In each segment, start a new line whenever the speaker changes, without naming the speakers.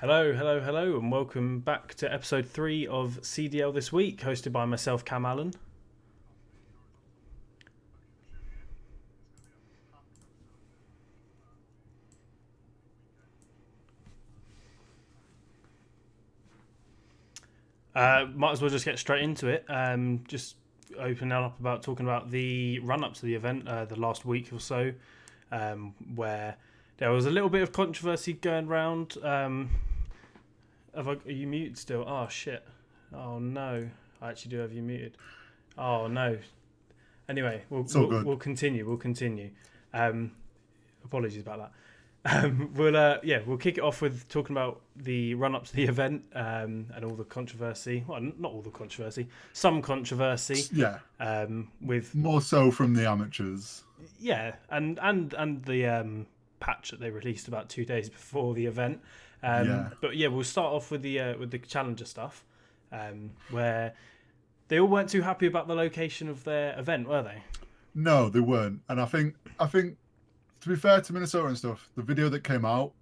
Hello, and welcome back to episode 3 of CDL This Week, hosted by myself, Camallenn. Might as well just get straight into it. Just opening up about talking about the run-up to the event, the last week or so, where there was a little bit of controversy going around. Are you muted still? Oh shit! Oh no! I actually do have you muted. Oh no! Anyway, we'll continue. Apologies about that. We'll kick it off with talking about the run up to the event and all the controversy. Well, not all the controversy, some controversy.
Yeah.
With
more so from the amateurs.
Yeah, and the patch that they released about 2 days before the event. But yeah, we'll start off with the challenger stuff, where they all weren't too happy about the location of their event, were they?
No, they weren't. And I think to be fair to Minnesota and stuff, the video that came out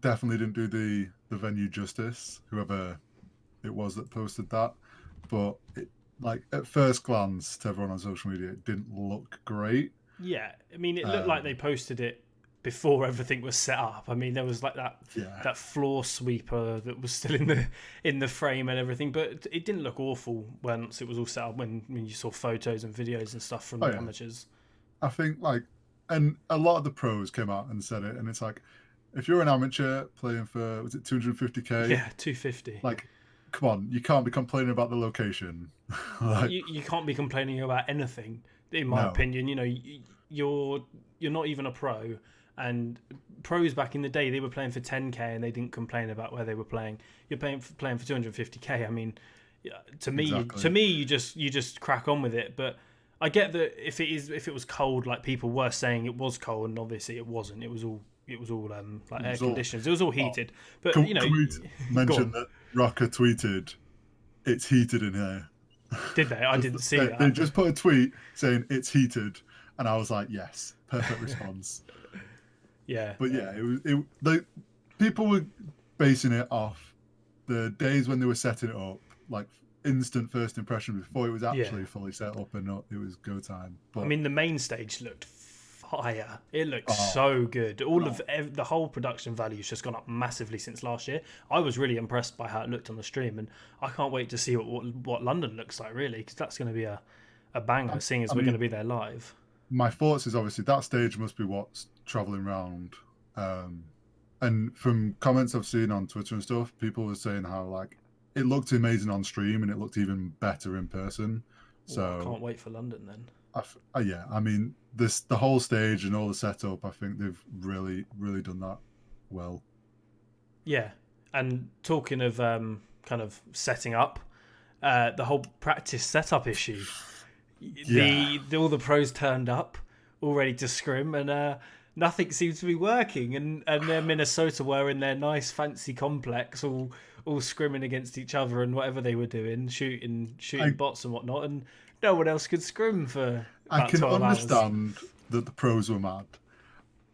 definitely didn't do the venue justice, whoever it was that posted that. But it, like, at first glance to everyone on social media, it didn't look great.
Yeah, I mean, it looked like they posted it before everything was set up. I mean, there was like that floor sweeper that was still in the frame and everything, but it didn't look awful once it was all set up. When you saw photos and videos and stuff from the amateurs,
I think and a lot of the pros came out and said it, and it's like, if you're an amateur playing for, was it 250k?
Yeah, 250.
Like, come on, you can't be complaining about the location.
You can't be complaining about anything, in my opinion. You know, you're not even a pro. And pros back in the day, they were playing for 10k and they didn't complain about where they were playing. You're playing for 250k. I mean, to me, you just crack on with it. But I get that if it was cold, like people were saying it was cold, and obviously it wasn't. It was all like air conditions. It was all heated. But
can we mention that Rocker tweeted, "It's heated in here."
Did they? I didn't see that.
They just put a tweet saying it's heated, and I was like, yes, perfect response.
Yeah,
but people were basing it off the days when they were setting it up, like instant first impression before it was actually fully set up and not it was go time. But
I mean, the main stage looked fire. It looked so good. The whole production value's just gone up massively since last year. I was really impressed by how it looked on the stream, and I can't wait to see what London looks like, really, because that's going to be a banger, seeing as we're going to be there live.
My thoughts is obviously that stage must be what's traveling around, and from comments I've seen on Twitter and stuff, people were saying how like it looked amazing on stream and it looked even better in person. So
I can't wait for London then.
I mean, the whole stage and all the setup, I think they've really done that well.
Yeah, and talking of kind of setting up, the whole practice setup issue. All the pros turned up all ready to scrim, and nothing seems to be working. And Minnesota were in their nice fancy complex, all scrimming against each other and whatever they were doing, shooting bots and whatnot, and no one else could scrim for about 12 hours. I can
understand that the pros were mad.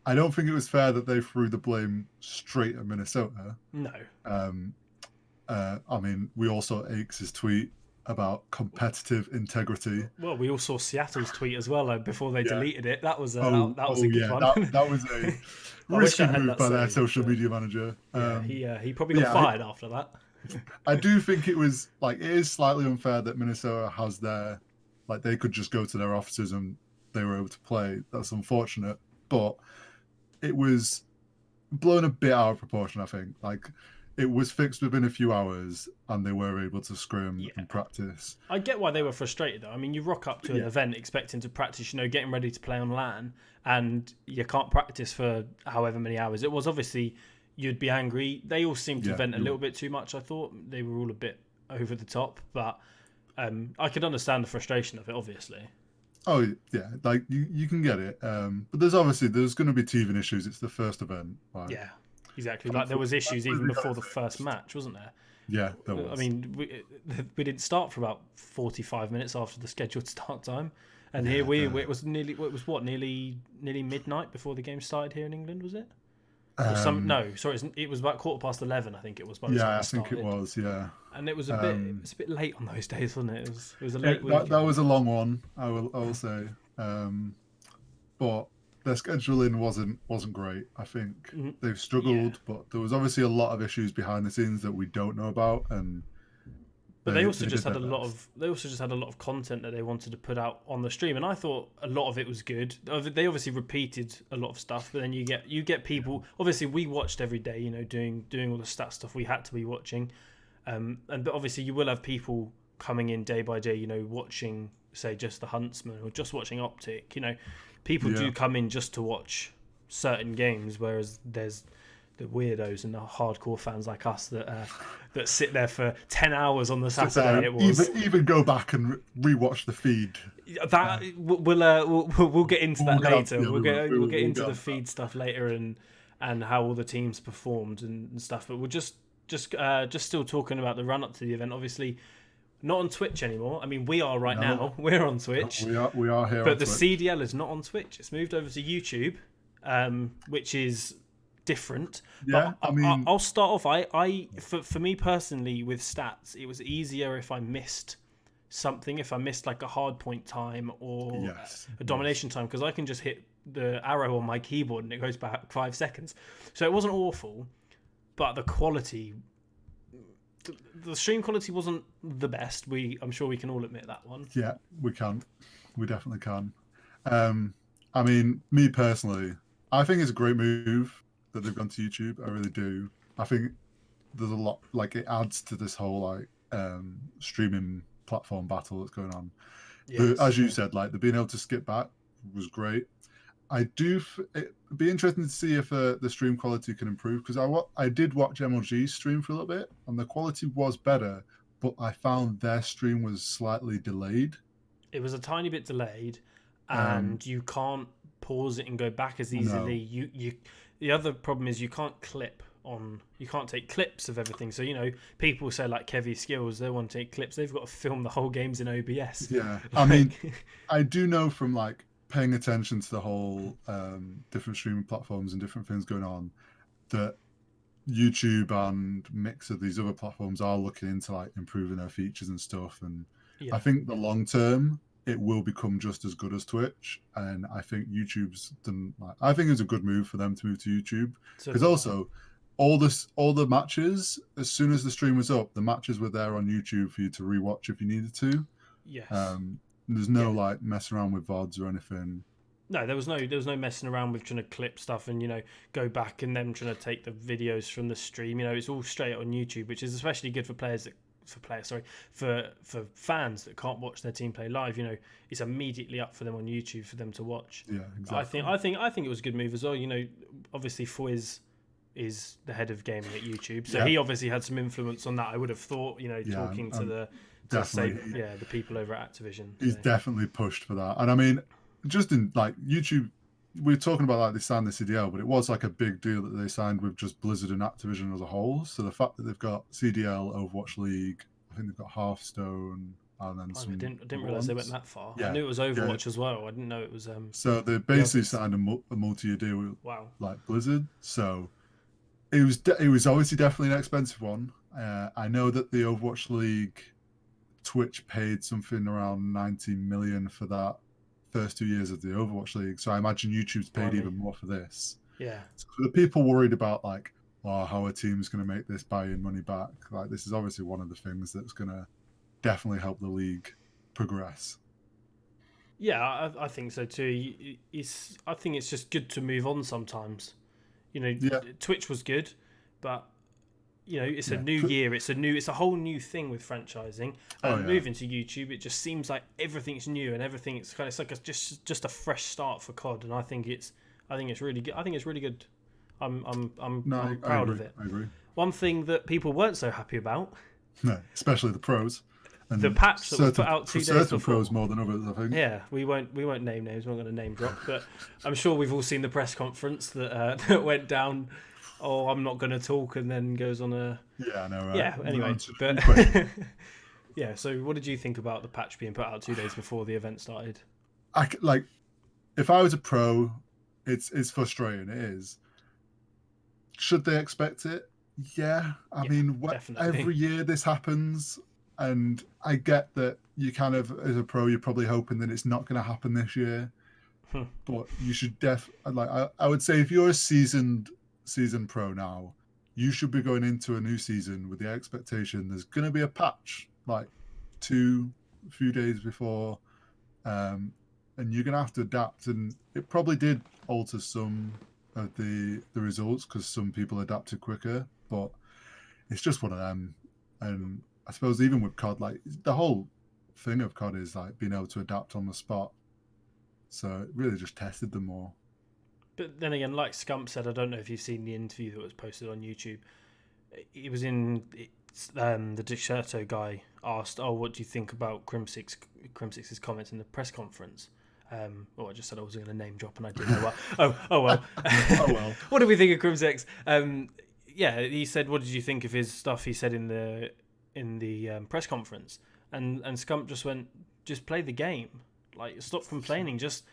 I don't think it was fair that they threw the blame straight at Minnesota.
No.
I mean, we all saw Aikes' tweet about competitive integrity.
Well, we all saw Seattle's tweet as well before they deleted it. That was a good one.
That was a risky move by their social media manager.
He probably got fired after that.
I do think it is slightly unfair that Minnesota has they could just go to their offices and they were able to play. That's unfortunate, but it was blown a bit out of proportion, I think. Like, it was fixed within a few hours and they were able to scrim and practice.
I get why they were frustrated, though. I mean, you rock up to an event expecting to practice, getting ready to play on LAN, and you can't practice for however many hours. It was obviously, you'd be angry. They all seemed to vent a little bit too much, I thought. They were all a bit over the top, but I could understand the frustration of it, obviously.
Oh, yeah, like, you can get it. But there's going to be teething issues. It's the first event. Right?
Yeah. Exactly. Like, there was issues even before the first match, wasn't there?
Yeah, there was.
I mean, we didn't start for about 45 minutes after the scheduled start time, and it was nearly nearly midnight before the game started here in England, was it? Or some
Um,
no, sorry, it was about 11:15. I think it was by the time
yeah,
it
I think it
started,
was. Yeah.
and it was
Um,
a bit late on those days, wasn't it? It was a late
that
weekend.
was a long one. I will say. But their scheduling wasn't great. I think they've
Yeah.
struggled, but there was obviously a lot of issues behind the scenes that we don't know about, and
But they also
they
just
did
had
their best.
they also just had a lot of content that they wanted to put out on the stream, and I thought a lot of it was good. They obviously repeated a lot of stuff, but then you get people. Obviously, we watched every day, doing all the stat stuff we had to be watching, but obviously you will have people coming in day by day, watching say just the Huntsman or just watching Optic. People
Yeah,
do come in just to watch certain games, whereas there's the weirdos and the hardcore fans like us that sit there for 10 hours on the
sit
Saturday.
there,
It was
even go back and rewatch the feed.
that we'll get into
We'll
that
get on,
later.
yeah,
We'll get
we'll
into
get
the
on to that.
feed stuff later and how all the teams performed and stuff. But we're just still talking about the run up to the event. Obviously, not on Twitch anymore. I mean, we are right
No,
now. We're on Twitch,
we are here
but
on
the
Twitch.
CDL is not on Twitch. It's moved over to YouTube, which is different.
Yeah,
But
I mean,
I'll start off. For me personally with stats, it was easier if I missed something, if I missed like a hard point time or
yes,
a domination time, because I can just hit the arrow on my keyboard and it goes back 5 seconds. So it wasn't awful, but the quality, the stream quality wasn't the best. I'm sure we can all admit that one.
yeah, we definitely can. I mean, me personally, I think it's a great move that they've gone to YouTube. I really do. I think there's a lot, like it adds to this whole like streaming platform battle that's going on.
Yes.
As you said, like the being able to skip back was great. It'd be interesting to see if the stream quality can improve, because I did watch MLG stream for a little bit and the quality was better, but I found their stream was slightly delayed.
It was a tiny bit delayed,
Um,
and you can't pause it and go back as easily.
no,
You the other problem is you can't you can't take clips of everything. So people say like Kevy Skills, they want to take clips. They've got to film the whole games in OBS.
yeah. I mean, I do know from like paying attention to the whole different streaming platforms and different things going on that YouTube and mix of these other platforms are looking into like improving their features and stuff. And I
Yeah.
think the long term it will become just as good as Twitch. And I think YouTube's done. Like, I think it's a good move for them to move to YouTube,
So
because
do I.
also all the matches, as soon as the stream was up, the matches were there on YouTube for you to rewatch if you needed to.
Yes.
There's
Yeah.
no like messing around with VODs or anything.
No, there was no messing around with trying to clip stuff and go back and then trying to take the videos from the stream. It's all straight on YouTube, which is especially good for for fans that can't watch their team play live. It's immediately up for them on YouTube for them to watch.
Yeah, exactly.
I think it was a good move as well. Obviously Faze is the head of gaming at YouTube, so
Yeah.
he obviously had some influence on that. I would have thought, talking to
definitely.
the people over at Activision.
He's
So.
definitely pushed for that. And I mean, just in like YouTube, we're talking about like they signed the CDL, but it was like a big deal that they signed with just Blizzard and Activision as a whole. So the fact that they've got CDL, Overwatch League, I think they've got Hearthstone, and then
I didn't realize they went that far.
Yeah,
I knew it was
yeah.
Overwatch as well. I didn't know it was.
So they
the
basically
others.
signed a multi-year deal with
Wow.
like Blizzard. So it was obviously definitely an expensive one. I know that the Overwatch League, Twitch paid something around 90 million for that first 2 years of the Overwatch League. So I imagine YouTube's paid
Blimey.
even more for this.
Yeah.
So for the people worried about like, oh, how a team's going to make this buy-in money back, like this is obviously one of the things that's going to definitely help the league progress.
Yeah, I think so too. I think it's just good to move on sometimes.
Yeah.
Twitch was good, but it's a
Yeah.
new year. It's a whole new thing with franchising.
Oh,
And
yeah.
moving to YouTube, it just seems like everything's new and everything's kind of it's like just a fresh start for COD. And I think it's really good. I think it's really good. I'm proud of it.
I agree.
One thing that people weren't so happy about,
No, especially the pros. And
the patch that was put out 2 days
certain
before.
pros more than others, I think.
Yeah, we won't name names. We're not going to name drop, but I'm sure we've all seen the press conference that that went down. Oh, I'm not going to talk, and then goes on a
Yeah, I know, right?
yeah. Anyway, but yeah. So, what did you think about the patch being put out 2 days before the event started?
Like, if I was a pro, it's frustrating. It is. should they expect it? Yeah. I mean,
definitely.
every year this happens, and I get that you kind of, as a pro, you're probably hoping that it's not going to happen this year. But you should I would say if you're a seasoned pro now, you should be going into a new season with the expectation there's going to be a patch like a few days before, and you're going to have to adapt. And it probably did alter some of the results because some people adapted quicker, but it's just one of them. And I suppose even with COD, like the whole thing of COD is like being able to adapt on the spot. So it really just tested them more.
But then again, like Scump said, I don't know if you've seen the interview that was posted on YouTube. It was in the Dexerto guy asked, "Oh, what do you think about Crimsix's comments in the press conference?" I just said I wasn't going to name drop, and I did. Oh well.
Oh well.
What do we think of Crimsix? Yeah, he said, "What did you think of his stuff?" He said in the press conference, and Scump just went, "Just play the game. Like, stop complaining. Just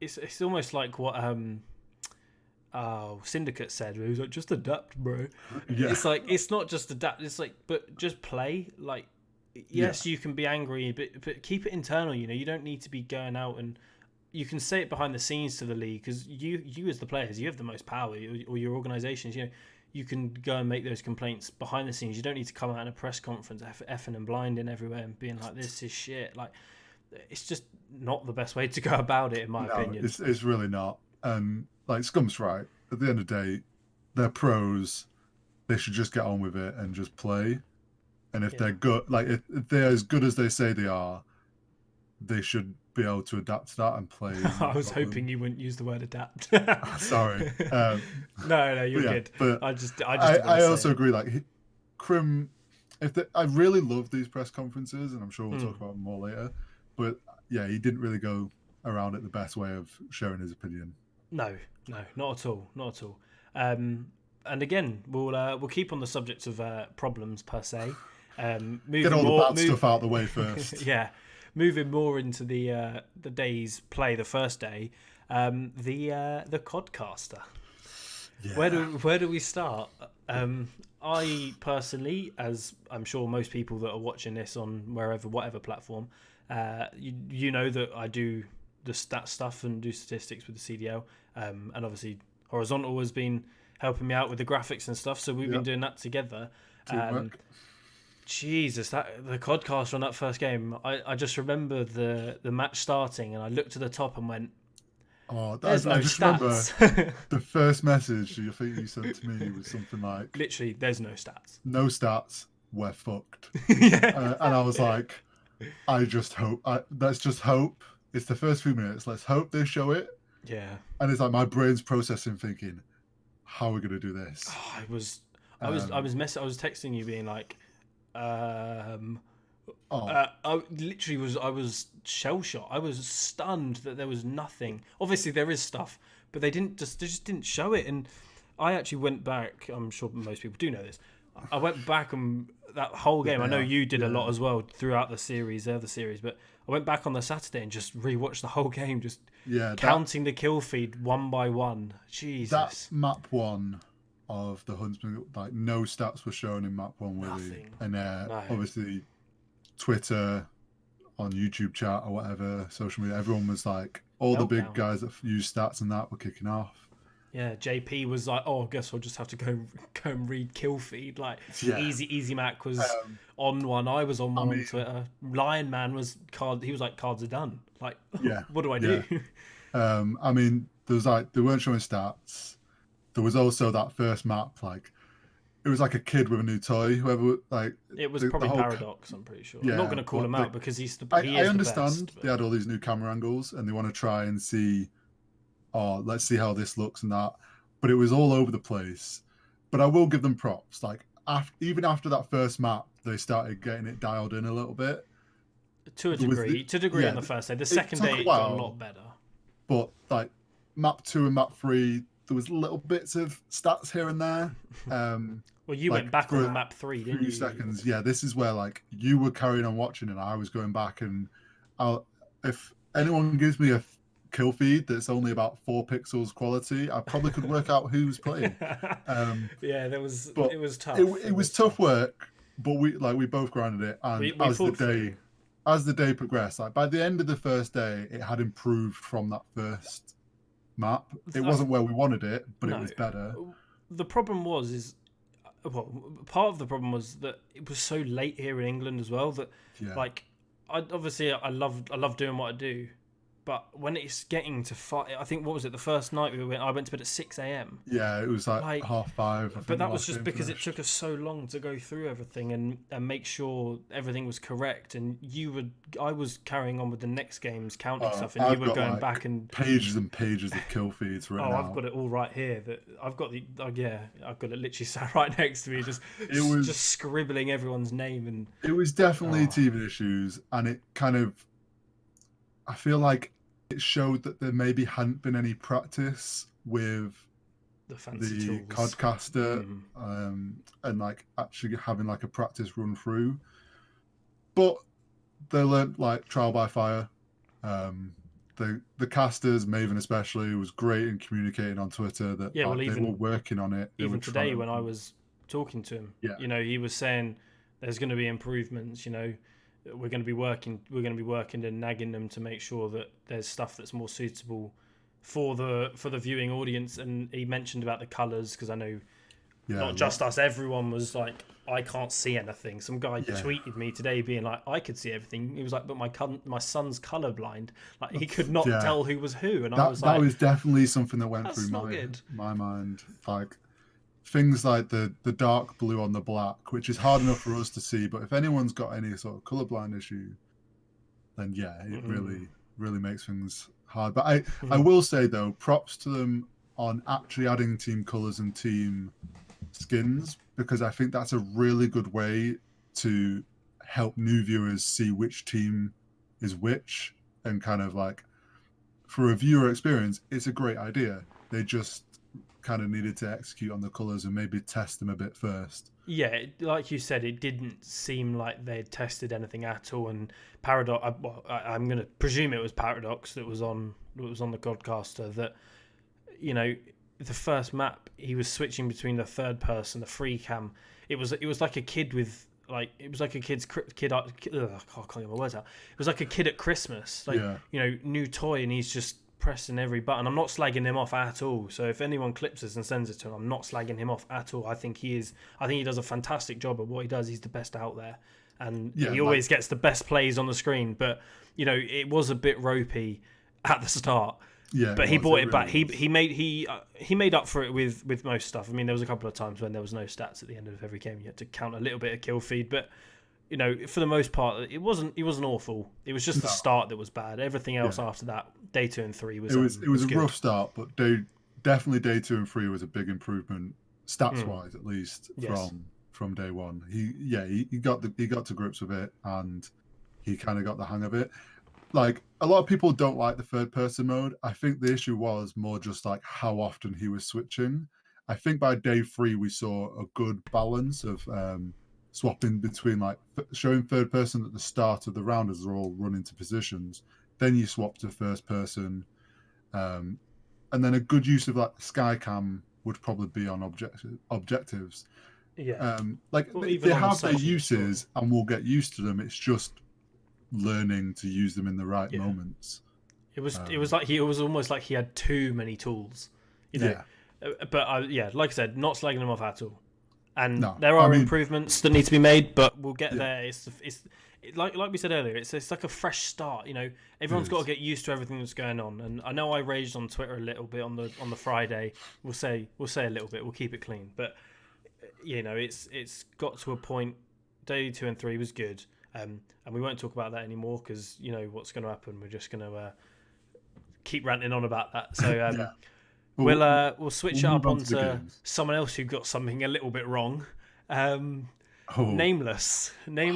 it's almost like what Syndicate said. He was like, just adapt, bro." Yeah. It's like, it's not just adapt. It's like, but just play. Like, yes, you can be angry, but keep it internal. You know, you don't need to be going out, and you can say it behind the scenes to the league, because you as the players, you have the most power, or your organisations. You know, you can go and make those complaints behind the scenes. You don't need to come out in a press conference effing and blinding everywhere and being like, this is shit. Like, it's just not the best way to go about it, in my opinion.
It's really not. Like Scum's right. At the end of the day, they're pros. They should just get on with it and just play. And if they're good, like if they're as good as they say they are, they should be able to adapt to that and play.
I was hoping you wouldn't use the word adapt.
Sorry.
No, you're good.
But
I
also agree. Like Crim, I really love these press conferences, and I'm sure we'll talk about them more later. But yeah, he didn't really go around it the best way of sharing his opinion.
No, not at all. And again, we'll keep on the subject of problems per se.
Get all the bad stuff out of the way first.
Yeah, moving more into the day's play, the first day, the Codcaster. Yeah. Where do we start? I personally, as I'm sure most people that are watching this on whatever platform, you know that I do the stat stuff and do statistics with the CDL, and obviously Horizontal has been helping me out with the graphics and stuff, so we've been doing that together. Jesus, the Codcaster on that first game, I just remember the match starting, and I looked to the top and went, there's no stats.
Remember the first message I think you sent to me was something like,
literally, there's no stats.
No stats, we're fucked. And I was like, let's just hope. It's the first few minutes. Let's hope they show it.
Yeah.
And it's like my brain's processing, thinking, how are we going to do this?
Oh, I was texting you being like, I was shell shocked. I was stunned that there was nothing. Obviously there is stuff, but they just didn't show it. And I actually went back. I'm sure most people do know this. I went back and that whole game. I know you did a lot as well throughout the other series, but I went back on the Saturday and just rewatched the whole game, just counting the kill feed one by one. Jesus.
That map one of the Huntsman, like no stats were shown in map one, really. And obviously Twitter, on YouTube chat or whatever, social media, everyone was like, the big guys that use stats and that were kicking off.
Yeah, JP was like, I guess I'll just have to go and read kill feed. Like, Easy Mac was on one. I was on one on Twitter. Lion Man was he was like, cards are done. Like, what do I do?
I mean, there was like, they weren't showing stats. There was also that first map, like, it was like a kid with a new toy. Whoever, like,
it was probably Paradox. I'm pretty sure. I'm not going to call him out because he is the best. I
understand they had all these new camera angles and they want to try and see, let's see how this looks and that. But it was all over the place. But I will give them props. Like, even after that first map, they started getting it dialed in a little bit.
To a degree on the first day. The second day it got a lot better.
But like map 2 and map 3, there was little bits of stats here and there.
Well, you went back on map 3, didn't you?
3 seconds. Yeah, this is where like you were carrying on watching and I was going back, and if anyone gives me a kill feed that's only about 4 pixels quality, I probably could work out who's playing.
Yeah, it was tough.
It was tough work, but we both grinded it, and
we pulled through.
As the day progressed, like by the end of the first day, it had improved from that first map. It wasn't where we wanted it, but it was better.
The problem was part of the problem was that it was so late here in England as well that like I love doing what I do, but when it's getting to I think what was it, the first night I went to bed at 6 a.m.
Yeah, it was like 5:30.
But that was just because it took us so long to go through everything and make sure everything was correct. And I was carrying on with the next game's counting stuff, and you were going back and
pages and pages of kill feeds right now.
I've got it all right here. I've got it literally sat right next to me, just scribbling everyone's name. And
it was definitely teething issues, and it kind of, I feel like it showed that there maybe hadn't been any practice with
the fancy tools.
Codcaster, and like actually having like a practice run through. But they learned like trial by fire. The casters, Maven especially, was great in communicating on Twitter that they were working on it.
Even today, when I was talking to him, he was saying there's going to be improvements. We're going to be working and nagging them to make sure that there's stuff that's more suitable for the viewing audience. And he mentioned about the colours, because I know not just us, everyone was like, I can't see anything. Some guy tweeted me today being like, I could see everything. He was like, but my son's colourblind. Like, he could not tell who was who. And I was like,
that was definitely something that went through my mind. Like, things like the dark blue on the black, which is hard enough for us to see, but if anyone's got any sort of colorblind issue, then it really makes things hard. But I will say though, props to them on actually adding team colors and team skins, because I think that's a really good way to help new viewers see which team is which, and kind of like, for a viewer experience, it's a great idea. They just kind of needed to execute on the colours and maybe test them a bit first.
Yeah, like you said, it didn't seem like they'd tested anything at all. And Paradox, I'm going to presume it was Paradox that was on the Codcaster, that the first map he was switching between the third person, the free cam. It was like a kid with it was like a kid's kid. I can't get my words out. It was like a kid at Christmas, new toy, and he's just pressing every button. I'm not slagging him off at all. So if anyone clips this and sends it to him, I'm not slagging him off at all. I think he does a fantastic job at what he does. He's the best out there, and he always gets the best plays on the screen. But it was a bit ropey at the start.
Yeah,
but he brought it back. He made up for it with most stuff. I mean, there was a couple of times when there was no stats at the end of every game. You had to count a little bit of kill feed, but for the most part, it wasn't awful. It was just the start that was bad. Everything else after that, day 2 and 3 was
it was a
good.
rough start, but definitely day 2 and 3 was a big improvement, stats wise at least, from day 1. He got to grips with it, and he kind of got the hang of it. Like, a lot of people don't like the third person mode. I think the issue was more just like how often he was switching. I think by day 3 we saw a good balance of swapping between, like, showing third person at the start of the round as they're all running to positions. Then you swap to first person, and then a good use of like sky cam would probably be on objectives.
Yeah,
they have their uses, and we'll get used to them. It's just learning to use them in the right moments.
It was almost like he had too many tools, But like I said, not slagging them off at all. And there are improvements that need to be made, but we'll get there. It's like we said earlier. It's like a fresh start. Everyone's got to get used to everything that's going on. And I know I raged on Twitter a little bit on the Friday. We'll say a little bit. We'll keep it clean. But it's got to a point. Day 2 and 3 was good, and we won't talk about that anymore, because what's going to happen. We're just going to keep ranting on about that. So. We'll switch it up onto someone else who got something a little bit wrong. Nameless.
I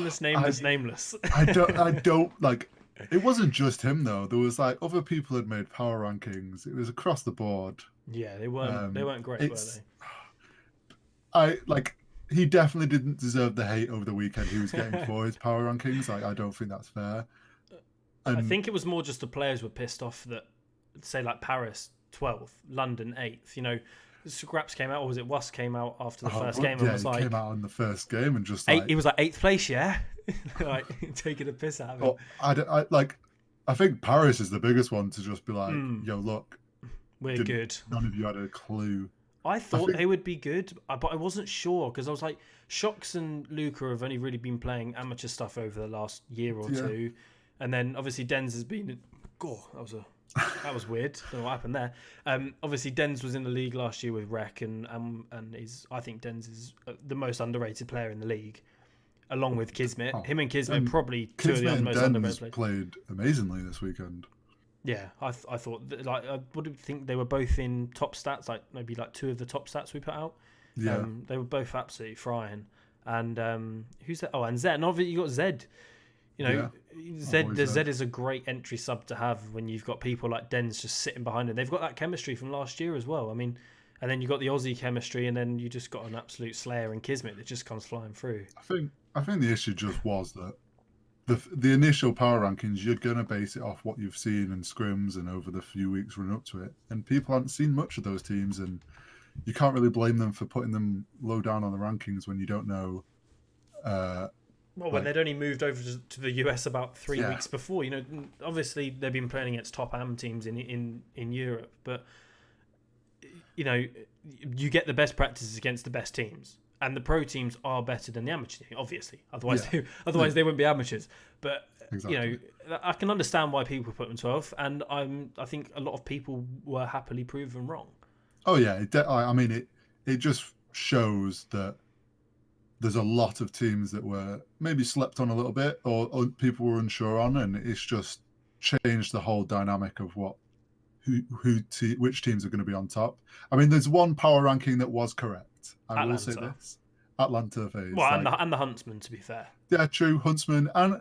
don't like. It wasn't just him though. There was like other people had made power rankings. It was across the board.
Yeah, they weren't great, were they?
He definitely didn't deserve the hate over the weekend he was getting for his power rankings. I don't think that's fair.
I think it was more just the players were pissed off that say like Paris 12th, London 8th. You know, Scraps came out, or was it Was came out after the first game and was like,
came out in the first game and just
he was like 8th place, yeah, like taking a piss out of him.
But I think Paris is the biggest one to just be like, yo, look,
we're good.
None of you had a clue.
I thought they would be good, but I wasn't sure because I was like, Shocks and Luca have only really been playing amateur stuff over the last year or two, and then obviously Dens has been. God, that was weird. I don't know what happened there. Obviously Dens was in the league last year with Rec, and I think Dens is the most underrated player in the league, along with Kismet. Him and Kismet probably two of the most underrated players.
Played amazingly this weekend.
Yeah, I thought I would think they were both in top stats, like maybe like 2 of the top stats we put out.
Yeah,
they were both absolutely frying. And who's that? Oh, and Zed. And obviously you got Zed. You know, Zed is a great entry sub to have when you've got people like Dens just sitting behind him. They've got that chemistry from last year as well. I mean, and then you got the Aussie chemistry, and then you just got an absolute slayer in Kismet that just comes flying through.
I think the issue just was that the initial power rankings, you're going to base it off what you've seen in scrims and over the few weeks run up to it. And people haven't seen much of those teams, and you can't really blame them for putting them low down on the rankings when you don't know.
When they'd only moved over to the US about 3 weeks before. You know, obviously they've been playing against top AM teams in Europe, but you know, you get the best practices against the best teams. And the pro teams are better than the amateur team, obviously. Otherwise, they wouldn't be amateurs. But you know, I can understand why people put them 12th, and I think a lot of people were happily proven wrong.
Oh yeah, I mean it just shows that there's a lot of teams that were maybe slept on a little bit, or people were unsure on, and it's just changed the whole dynamic of which teams are going to be on top. I mean, there's one power ranking that was correct. I will say this: Atlanta Faze.
Well, and the Huntsman, to be fair.
Yeah, true, Huntsman. And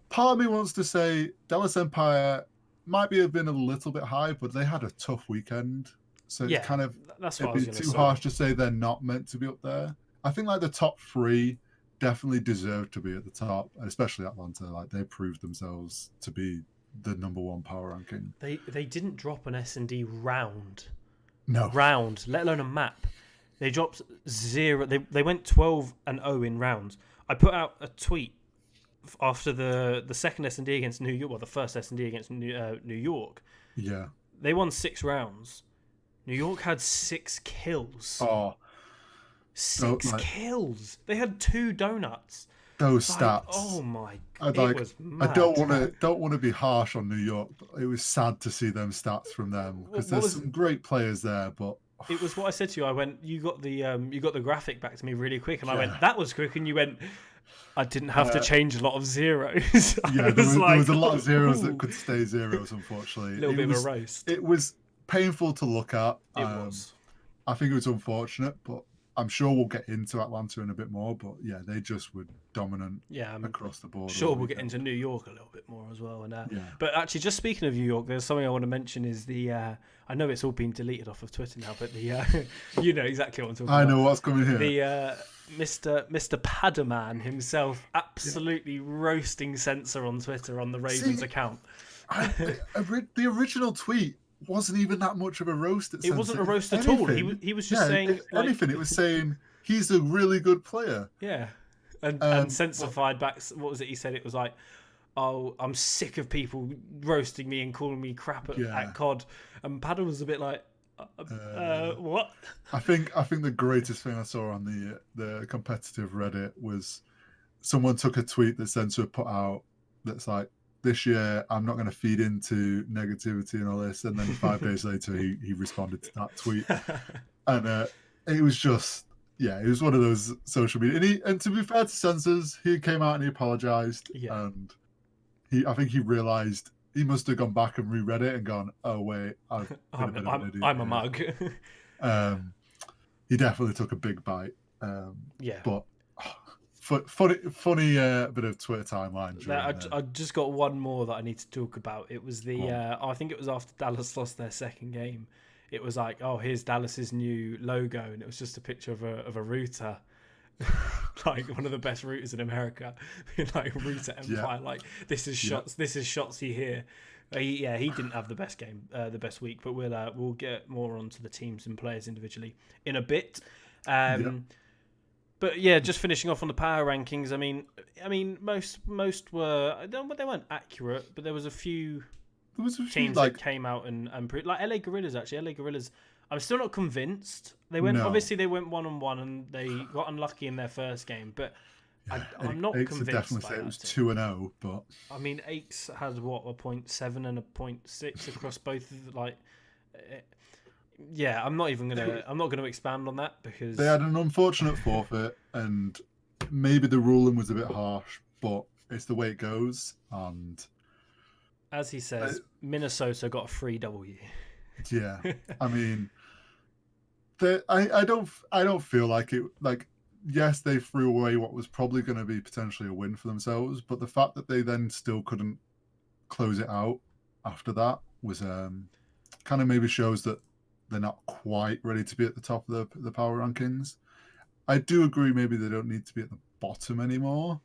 part of me wants to say Dallas Empire might have been a little bit high, but they had a tough weekend, so it's kind of it'd be too harsh to say they're not meant to be up there. I think like the top 3 definitely deserve to be at the top, especially Atlanta. Like they proved themselves to be the number 1 power ranking.
They didn't drop an S&D round.
No.
Round, let alone a map. They dropped 0. They went 12-0 in rounds. I put out a tweet after the second S&D against New York, well, the first S&D against New York.
Yeah.
They won 6 rounds. New York had 6 kills.
Oh.
6 kills. They had 2 donuts.
Those stats.
Oh my god! It was mad.
I don't want to be harsh on New York, but it was sad to see them stats from them because there's some great players there. But
it was what I said to you. I went, you got the graphic back to me really quick, and I went, that was quick, and you went, I didn't have to change a lot of zeros.
Yeah, there was a lot of zeros that could stay zeros. Unfortunately,
a little bit of a roast.
It was painful to look at.
It was.
I think it was unfortunate, but I'm sure we'll get into Atlanta in a bit more, but yeah, they just were dominant across the board.
Sure, we'll get into New York a little bit more as well. But actually, just speaking of New York, there's something I want to mention is I know it's all been deleted off of Twitter now, but you know exactly what I'm talking about.
I know what's coming here.
The Mr. Padaman himself absolutely roasting Censor on Twitter on the Ravens account.
The original tweet wasn't even that much of a roast.
It wasn't a roast at all. He was just saying...
If anything, it was saying he's a really good player.
Yeah. And censored back... What was it he said? It was like, oh, I'm sick of people roasting me and calling me crap at COD. And Paddle was a bit like, what?
I think the greatest thing I saw on the competitive Reddit was someone took a tweet that Censor put out that's like, this year I'm not going to feed into negativity and all this, and then 5 days later he responded to that tweet, and it was just it was one of those social media. And to be fair to Censors, he came out and he apologized, and I think he realized he must have gone back and reread it and gone, oh wait, I'm
a mug.
He definitely took a big bite, but. Funny bit of Twitter timeline.
I just got one more that I need to talk about. It was I think it was after Dallas lost their second game. It was like, oh, here's Dallas's new logo, and it was just a picture of a router, like one of the best routers in America, like Router Empire. Like this is shots. This is shots you hear. He didn't have the best game, the best week, but we'll get more onto the teams and players individually in a bit. But yeah, just finishing off on the power rankings. I mean, most were they weren't accurate, but there was a few teams that came out and proved, like LA Gorillas. Actually, LA Gorillas. I'm still not convinced. Obviously they went 1-1 and they got unlucky in their first game, but I'm not convinced.
Definitely say it was 2-0, but
I mean, Aches had a 0.7 and a 0.6 across both. Yeah, I'm not gonna expand on that because
they had an unfortunate forfeit, and maybe the ruling was a bit harsh, but it's the way it goes. And
as he says, Minnesota got a free W.
Yeah, I mean, I don't feel like it. Like, yes, they threw away what was probably going to be potentially a win for themselves, but the fact that they then still couldn't close it out after that was kind of maybe shows that they're not quite ready to be at the top of the power rankings. I do agree, maybe they don't need to be at the bottom anymore.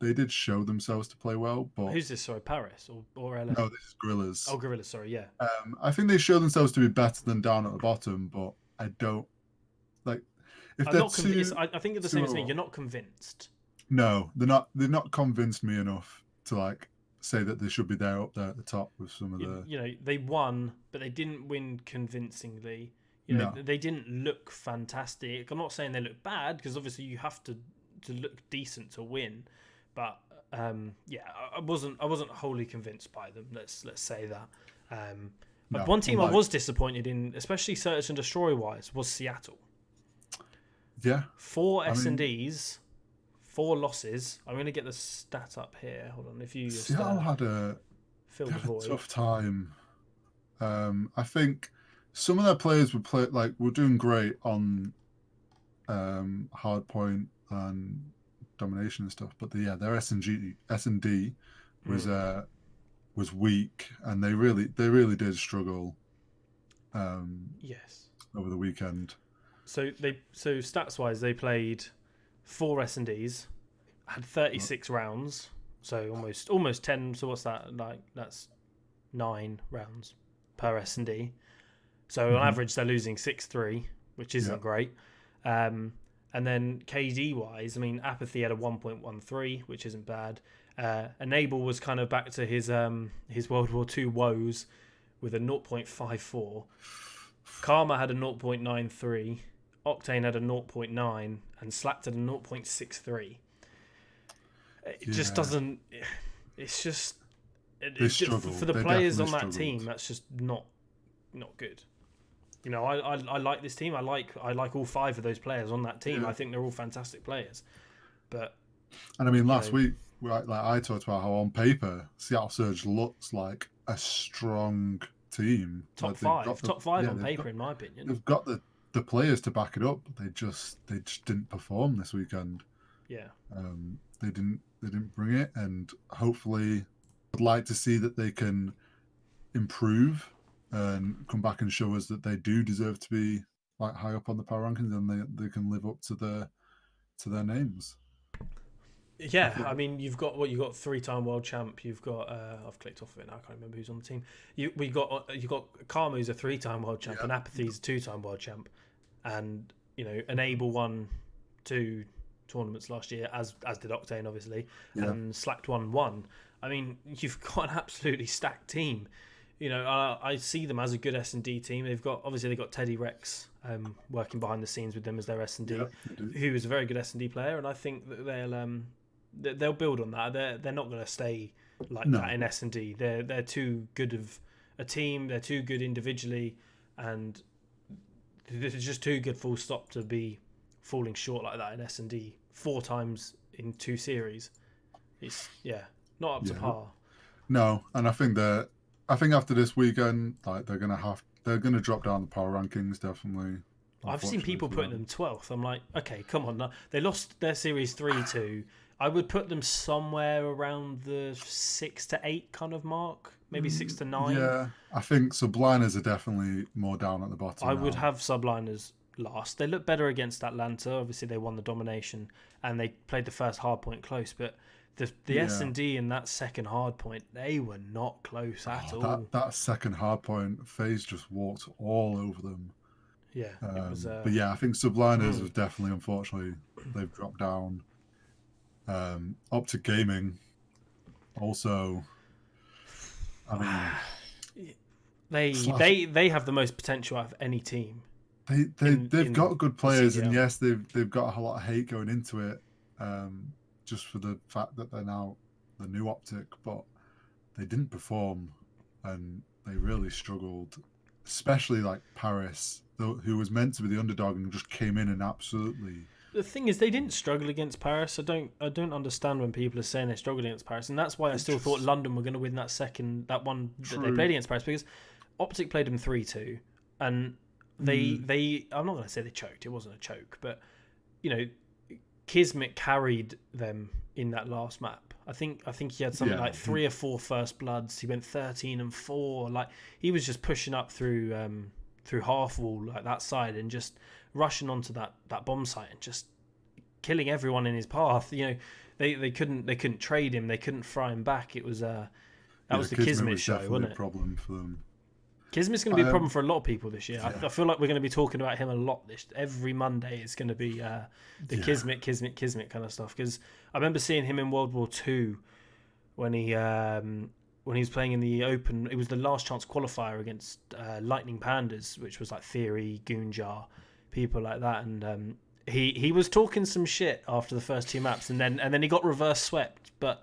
They did show themselves to play well, but
who's this? Sorry, Paris or LA?
No, this is Gorillas.
Oh, Gorillas. Sorry, yeah.
I think they show themselves to be better than down at the bottom, but I don't like. If
I'm
they're
not convinced. I think it's the same as me. You're not convinced.
No, they're not. They've not convinced me enough to like say that they should be there up there at the top with some of the.
You know, they won, but they didn't win convincingly. They didn't look fantastic. I'm not saying they look bad because obviously you have to look decent to win, but I wasn't wholly convinced by them. Let's say that. One team I was disappointed in, especially search and destroy wise, was Seattle.
Yeah,
4 S&Ds, 4 losses. I'm going to get the stat up here. Hold on, if you just
Seattle had a tough time. I think some of their players were doing great on hard point and domination and stuff, but their S&D was weak, and they really did struggle.
Yes.
Over the weekend. So
stats wise, they played 4 S&Ds, had 36 rounds, so almost 10. So what's that like? That's 9 rounds per S&D. So on average, they're losing 6-3, which isn't great. And then KD wise, I mean, Apathy had a 1.13, which isn't bad. Enable was kind of back to his World War II woes with a 0.54. Karma had a 0.93. Octane had a 0.9, and Slacked had a 0.63. It just doesn't. It's just for the players on that team. That's just not good. You know, I like this team. I like all 5 of those players on that team. I think they're all fantastic players. And
I mean, last week, I talked about how on paper Seattle Surge looks like a strong team.
Top 5 on paper, in my opinion.
They've got the players to back it up. But they just didn't perform this weekend.
Yeah.
They didn't bring it, and hopefully, I'd like to see that they can improve and come back and show us that they do deserve to be like high up on the power rankings, and they can live up to their names.
Yeah, I mean, you've got 3-time world champ. You've got I've clicked off of it now. I can't remember who's on the team. You got Karma, who's a 3-time world champ, and Apathy's a 2-time world champ, and Enable won 2 tournaments last year, as did Octane, obviously, and Slacked won 1. I mean, you've got an absolutely stacked team. I see them as a good S&D team. They've got Teddy Rex working behind the scenes with them as their S&D, who is a very good S&D player, and I think that they'll build on that. They're not going to stay like that in S&D. They're too good of a team. They're too good individually, and they're just too good full stop to be falling short like that in S&D 4 times in 2 series. It's not up to par.
No, and I think after this weekend, like they're gonna drop down the power rankings definitely.
I've seen people putting them 12th. I'm like, okay, come on. Now. They lost their series 3-2. I would put them somewhere around the 6 to 8 kind of mark, maybe 6 to 9.
Yeah, I think Subliners are definitely more down at the bottom.
I would have Subliners last. They looked better against Atlanta. Obviously, they won the domination and they played the first hard point close. But the S&D in that second hard point, they were not close at all.
That second hard point, Faze just walked all over them.
Yeah, it was.
But yeah, I think Subliners have definitely, unfortunately, they've dropped down. Optic Gaming also. I mean,
they have the most potential out of any team.
They've got good players, and yes, they've got a lot of hate going into it, just for the fact that they're now the new Optic, but they didn't perform, and they really struggled, especially like Paris, who was meant to be the underdog and just came in and absolutely.
The thing is, they didn't struggle against Paris. I don't understand when people are saying they struggled against Paris, and that's why I still thought London were going to win that one that they played against Paris, because Optic played them 3-2, and they I'm not going to say they choked. It wasn't a choke, but Kismet carried them in that last map. I think he had something like 3 or 4 first bloods. He went 13-4. Like, he was just pushing up through half wall like that side and just rushing onto that bomb site and just killing everyone in his path. They couldn't trade him. They couldn't fry him back. It was that was the Kismet show, wasn't it?
A problem for them.
Kismet's going to be a problem for a lot of people this year. I feel like we're going to be talking about him a lot every Monday. It's going to be the Kismet kind of stuff, because I remember seeing him in World War II when he was playing in the Open. It was the last chance qualifier against Lightning Pandas, which was like Theory, Goonjar, people like that, and he was talking some shit after the first 2 maps, and then he got reverse swept, but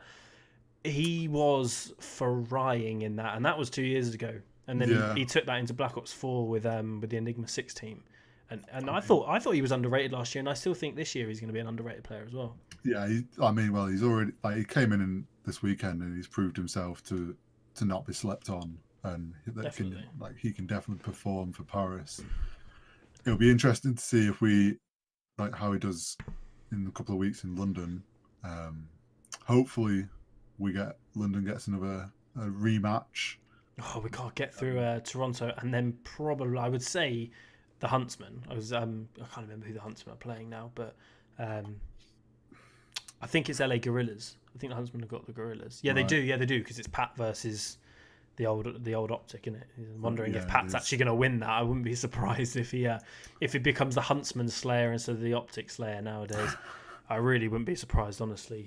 he was frying in that, and that was 2 years ago. And then he took that into Black Ops 4 with the Enigma 6 team, and I thought he was underrated last year, and I still think this year he's going to be an underrated player as well.
Yeah, he's already he came in this weekend and he's proved himself to not be slept on, and he can definitely perform for Paris. It'll be interesting to see if how he does in a couple of weeks in London. Hopefully, London gets another rematch.
Oh, we can't get through Toronto, and then probably I would say the Huntsmen. I can't remember who the Huntsmen are playing now, but I think it's LA Gorillas. I think the Huntsmen have got the Gorillas. Yeah, right. They do, because it's Pat versus the old Optic, isn't it? I'm wondering if Pat's actually going to win that. I wouldn't be surprised if he becomes the Huntsman Slayer instead of the Optic Slayer nowadays. I really wouldn't be surprised, honestly.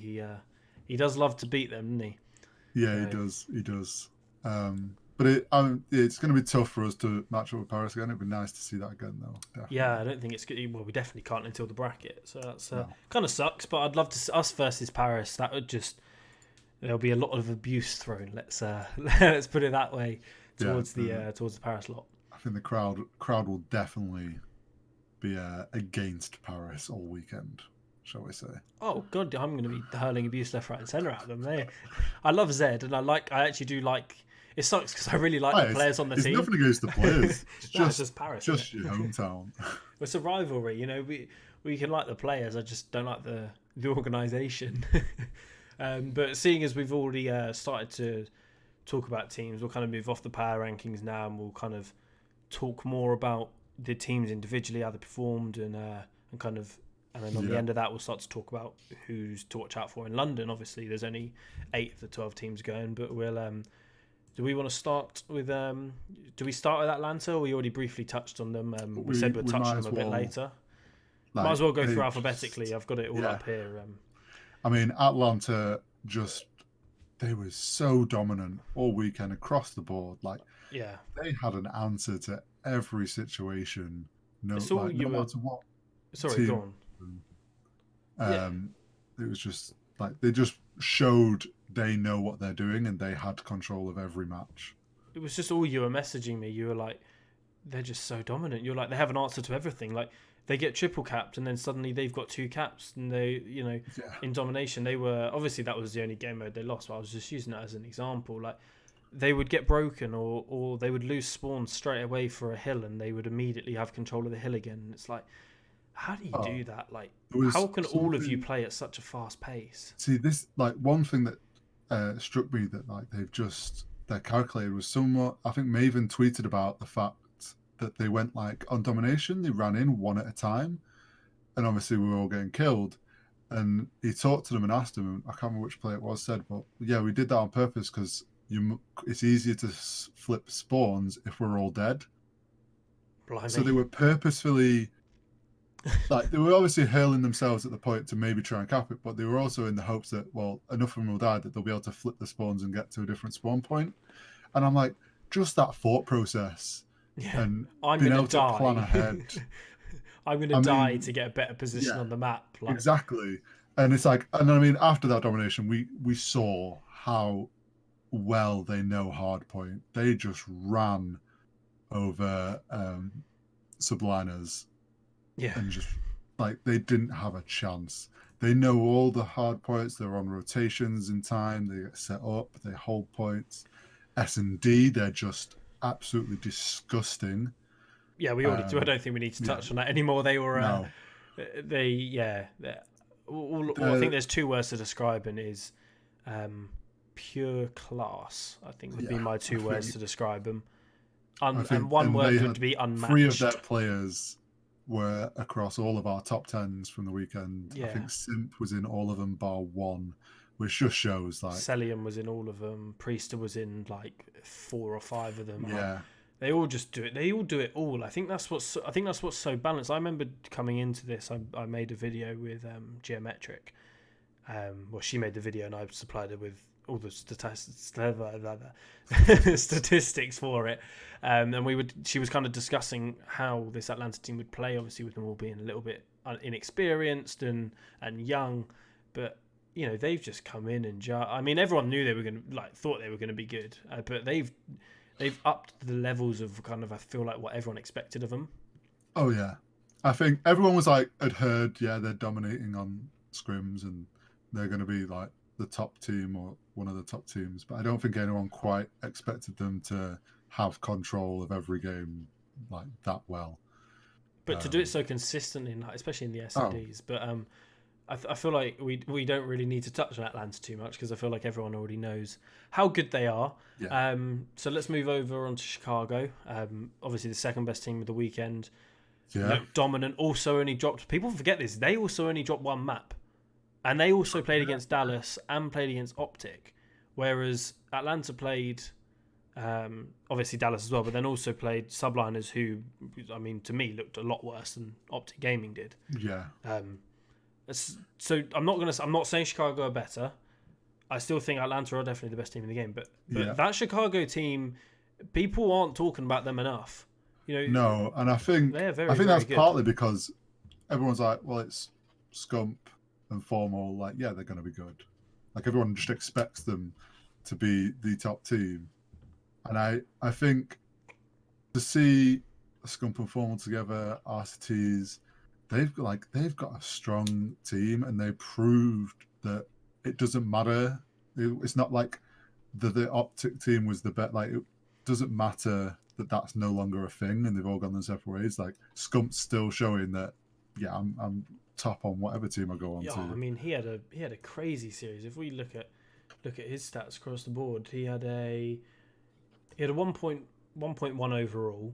He does love to beat them, doesn't he?
Yeah, he does. But it's going to be tough for us to match up with Paris again. It'd be nice to see that again, though. Definitely.
Yeah, I don't think it's good. Well, we definitely can't until the bracket, so that's kind of sucks. But I'd love to see us versus Paris. That would there'll be a lot of abuse thrown. Let's put it that way towards the Paris lot.
I think the crowd will definitely be against Paris all weekend, shall we say?
Oh God, I'm going to be hurling abuse left, right, and centre at them. I love Zed, and I actually do like. It sucks because I really like the players on the team.
It's nothing against the players. It's
just Paris.
Just your hometown.
It's a rivalry, we can like the players. I just don't like the organisation. But seeing as we've already started to talk about teams, we'll kind of move off the power rankings now, and we'll kind of talk more about the teams individually, how they performed, and then on the end of that, we'll start to talk about who's to watch out for in London. Obviously, there's only 8 of the 12 teams going, but we'll. Do we want to start with? Do we start with Atlanta, or we already briefly touched on them? We said we'd touch on them a bit later. Might as well go through alphabetically. I've got it all up here.
I mean, Atlanta they were so dominant all weekend across the board. They had an answer to every situation. No matter what.
Sorry, go
on. It was just they just showed they know what they're doing, and they had control of every match.
It was just all you were messaging me. You were like, they're just so dominant. You're like, they have an answer to everything. Like, they get triple capped, and then suddenly they've got 2 caps, and they, in domination, they were, obviously that was the only game mode they lost, but I was just using that as an example. Like, they would get broken, or they would lose spawns straight away for a hill, and they would immediately have control of the hill again. And it's like, how do you do that? Like, how can all of you play at such a fast pace?
See, this, one thing that struck me that their calculator was somewhat. I think Maven tweeted about the fact that they went like on domination. They ran in one at a time, and obviously we were all getting killed. And he talked to them and asked them. I can't remember which play it was. Said, "But yeah, we did that on purpose because it's easier to flip spawns if we're all dead."
Blimey.
So they were purposefully, like, they were obviously hurling themselves at the point to maybe try and cap it, but they were also in the hopes that, well, enough of them will die that they'll be able to flip the spawns and get to a different spawn point. And I'm like, just that thought process and being able to plan ahead.
I'm going to die to get a better position on the map.
Like, exactly. And it's like, and I mean, after that domination, we saw how well they know hardpoint. They just ran over subliners.
Yeah.
And just, like, they didn't have a chance. They know all the hard points. They're on rotations in time. They get set up. They hold points. S&D, they're just absolutely disgusting.
Yeah, we already do. I don't think we need to touch on that anymore. They were,
No.
I think there's two words to describe, and is pure class. I think would be my two words to describe them. And one word would be unmatched.
3 of their players were across all of our top 10s from the weekend.
Yeah.
I think Simp was in all of them bar 1, which just shows like
Celium was in all of them. Priester was in like 4 or 5 of them.
Yeah.
They all just do it. They all do it all. I think that's what's so balanced. I remember coming into this, I made a video with Geometric. Well, she made the video and I supplied her with all the statistics for it. And she was kind of discussing how this Atlanta team would play, obviously with them all being a little bit inexperienced and young, but you know, they've just come in and I mean, everyone knew they were going to thought they were going to be good, but they've upped the levels of kind of, I feel like, what everyone expected of them.
Oh yeah, I think everyone was like had heard, they're dominating on scrims and they're going to be like the top team or one of the top teams, but I don't think anyone quite expected them to have control of every game like that well.
But to do it so consistently, especially in the S&Ds. But I feel like we don't really need to touch on Atlanta too much because I feel like everyone already knows how good they are.
Yeah.
So let's move over onto Chicago. Obviously the second best team of the weekend.
Yeah.
Looked dominant. Also only dropped. People forget this. They also only dropped one map, and they also played against Dallas and played against Optic, whereas Atlanta played. Obviously Dallas as well, but then also played Subliners, who, I mean, to me looked a lot worse than Optic Gaming did.
Yeah.
So I'm not saying Chicago are better. I still think Atlanta are definitely the best team in the game, but that Chicago team, people aren't talking about them enough. You know,
no, and I think that's
good.
Partly because everyone's like, well, it's Scump and Formal, like, yeah, they're going to be good. Like, everyone just expects them to be the top team. And I think to see Scump and Formal together, RCTs, they've got a strong team, and they proved that it doesn't matter. It's not like the Optic team was the best. Like, it doesn't matter that that's no longer a thing, and they've all gone their separate ways. Like, Scump's still showing that, yeah, I'm top on whatever team I go on to.
I mean, he had a crazy series. If we look at his stats across the board, he had a 1.1 overall.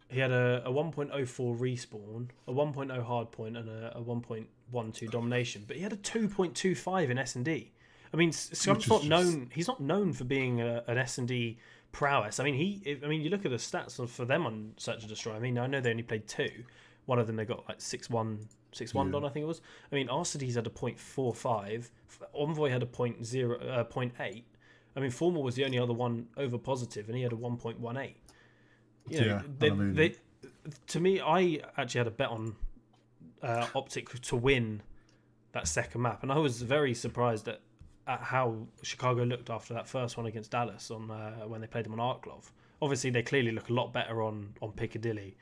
He had a 1.04 respawn, a 1.0 hardpoint, and a 1.12 domination. But he had a 2.25 in S&D. I mean, Scump's not known. He's not known for being an S&D prowess. I mean, you look at the stats for them on Search and Destroy. I mean, I know they only played 2. One of them they got like 6-1 done, I think it was. I mean, RCD's had a 0.45. Envoy had a 0.8. I mean, Formal was the only other one over positive, and he had a 1.18. You know, they to me, I actually had a bet on Optic to win that second map, and I was very surprised at how Chicago looked after that first one against Dallas on when they played them on Arklov. Obviously, they clearly look a lot better on Piccadilly,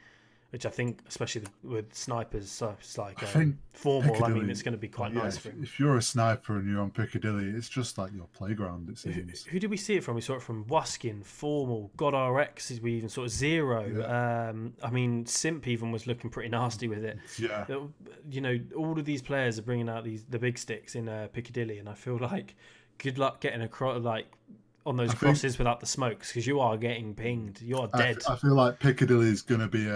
which I think, especially with snipers, so it's like Formal. I mean, it's going to be quite nice for him.
If you're a sniper and you're on Piccadilly, it's just like your playground, it seems.
Who did we see it from? We saw it from Waskin, Formal, GodRX. We even saw Zero.
Yeah.
I mean, Simp even was looking pretty nasty with it.
Yeah.
You know, all of these players are bringing out the big sticks in Piccadilly, and I feel like good luck getting across. Like,
on those crosses without the smokes, because you are getting pinged. You are dead.
I feel like Piccadilly is going to be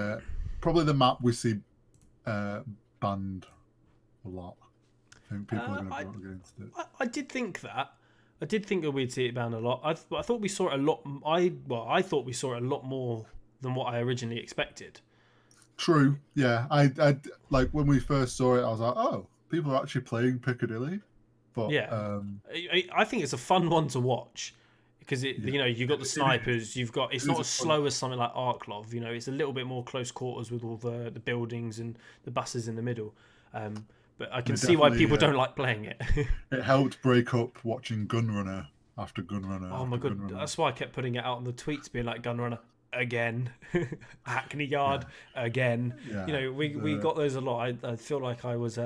probably the map we see banned a lot. I think people are going to vote against it.
I did think that. I did think that we'd see it banned a lot. I thought we saw it a lot. I thought we saw it a lot more than what I originally expected.
True. Yeah. I like when we first saw it, I was like, oh, people are actually playing Piccadilly. But
yeah, I think it's a fun one to watch because you've got the snipers. It's not as slow as something like Arklov. It's a little bit more close quarters with all the buildings and the buses in the middle. But I can see why people don't like playing it.
It helped break up watching Gunrunner after Gunrunner.
Oh my god, that's why I kept putting it out on the tweets, being like Gunrunner again, Hackney Yard again. Yeah. We got those a lot. I feel like I was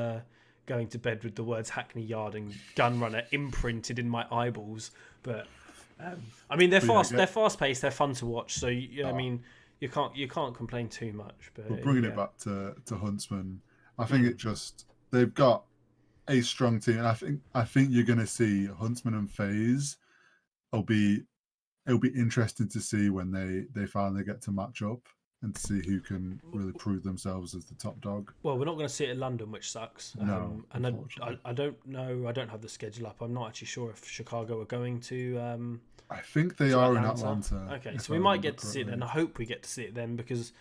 going to bed with the words Hackney Yard and Gunrunner imprinted in my eyeballs. But I mean, they're fast. They're fast paced. They're fun to watch. So I mean, you can't complain too much. But
bringing it back to Huntsman, I think it just. They've got a strong team, and I think you're going to see Huntsman and Faze. It'll be interesting to see when they finally get to match up and to see who can really prove themselves as the top dog.
Well, we're not going to see it in London, which sucks.
No,
and I don't know. I don't have the schedule up. I'm not actually sure if Chicago are going to.
I think they are in Atlanta.
Okay, so we might get to see it then. I hope we get to see it then because.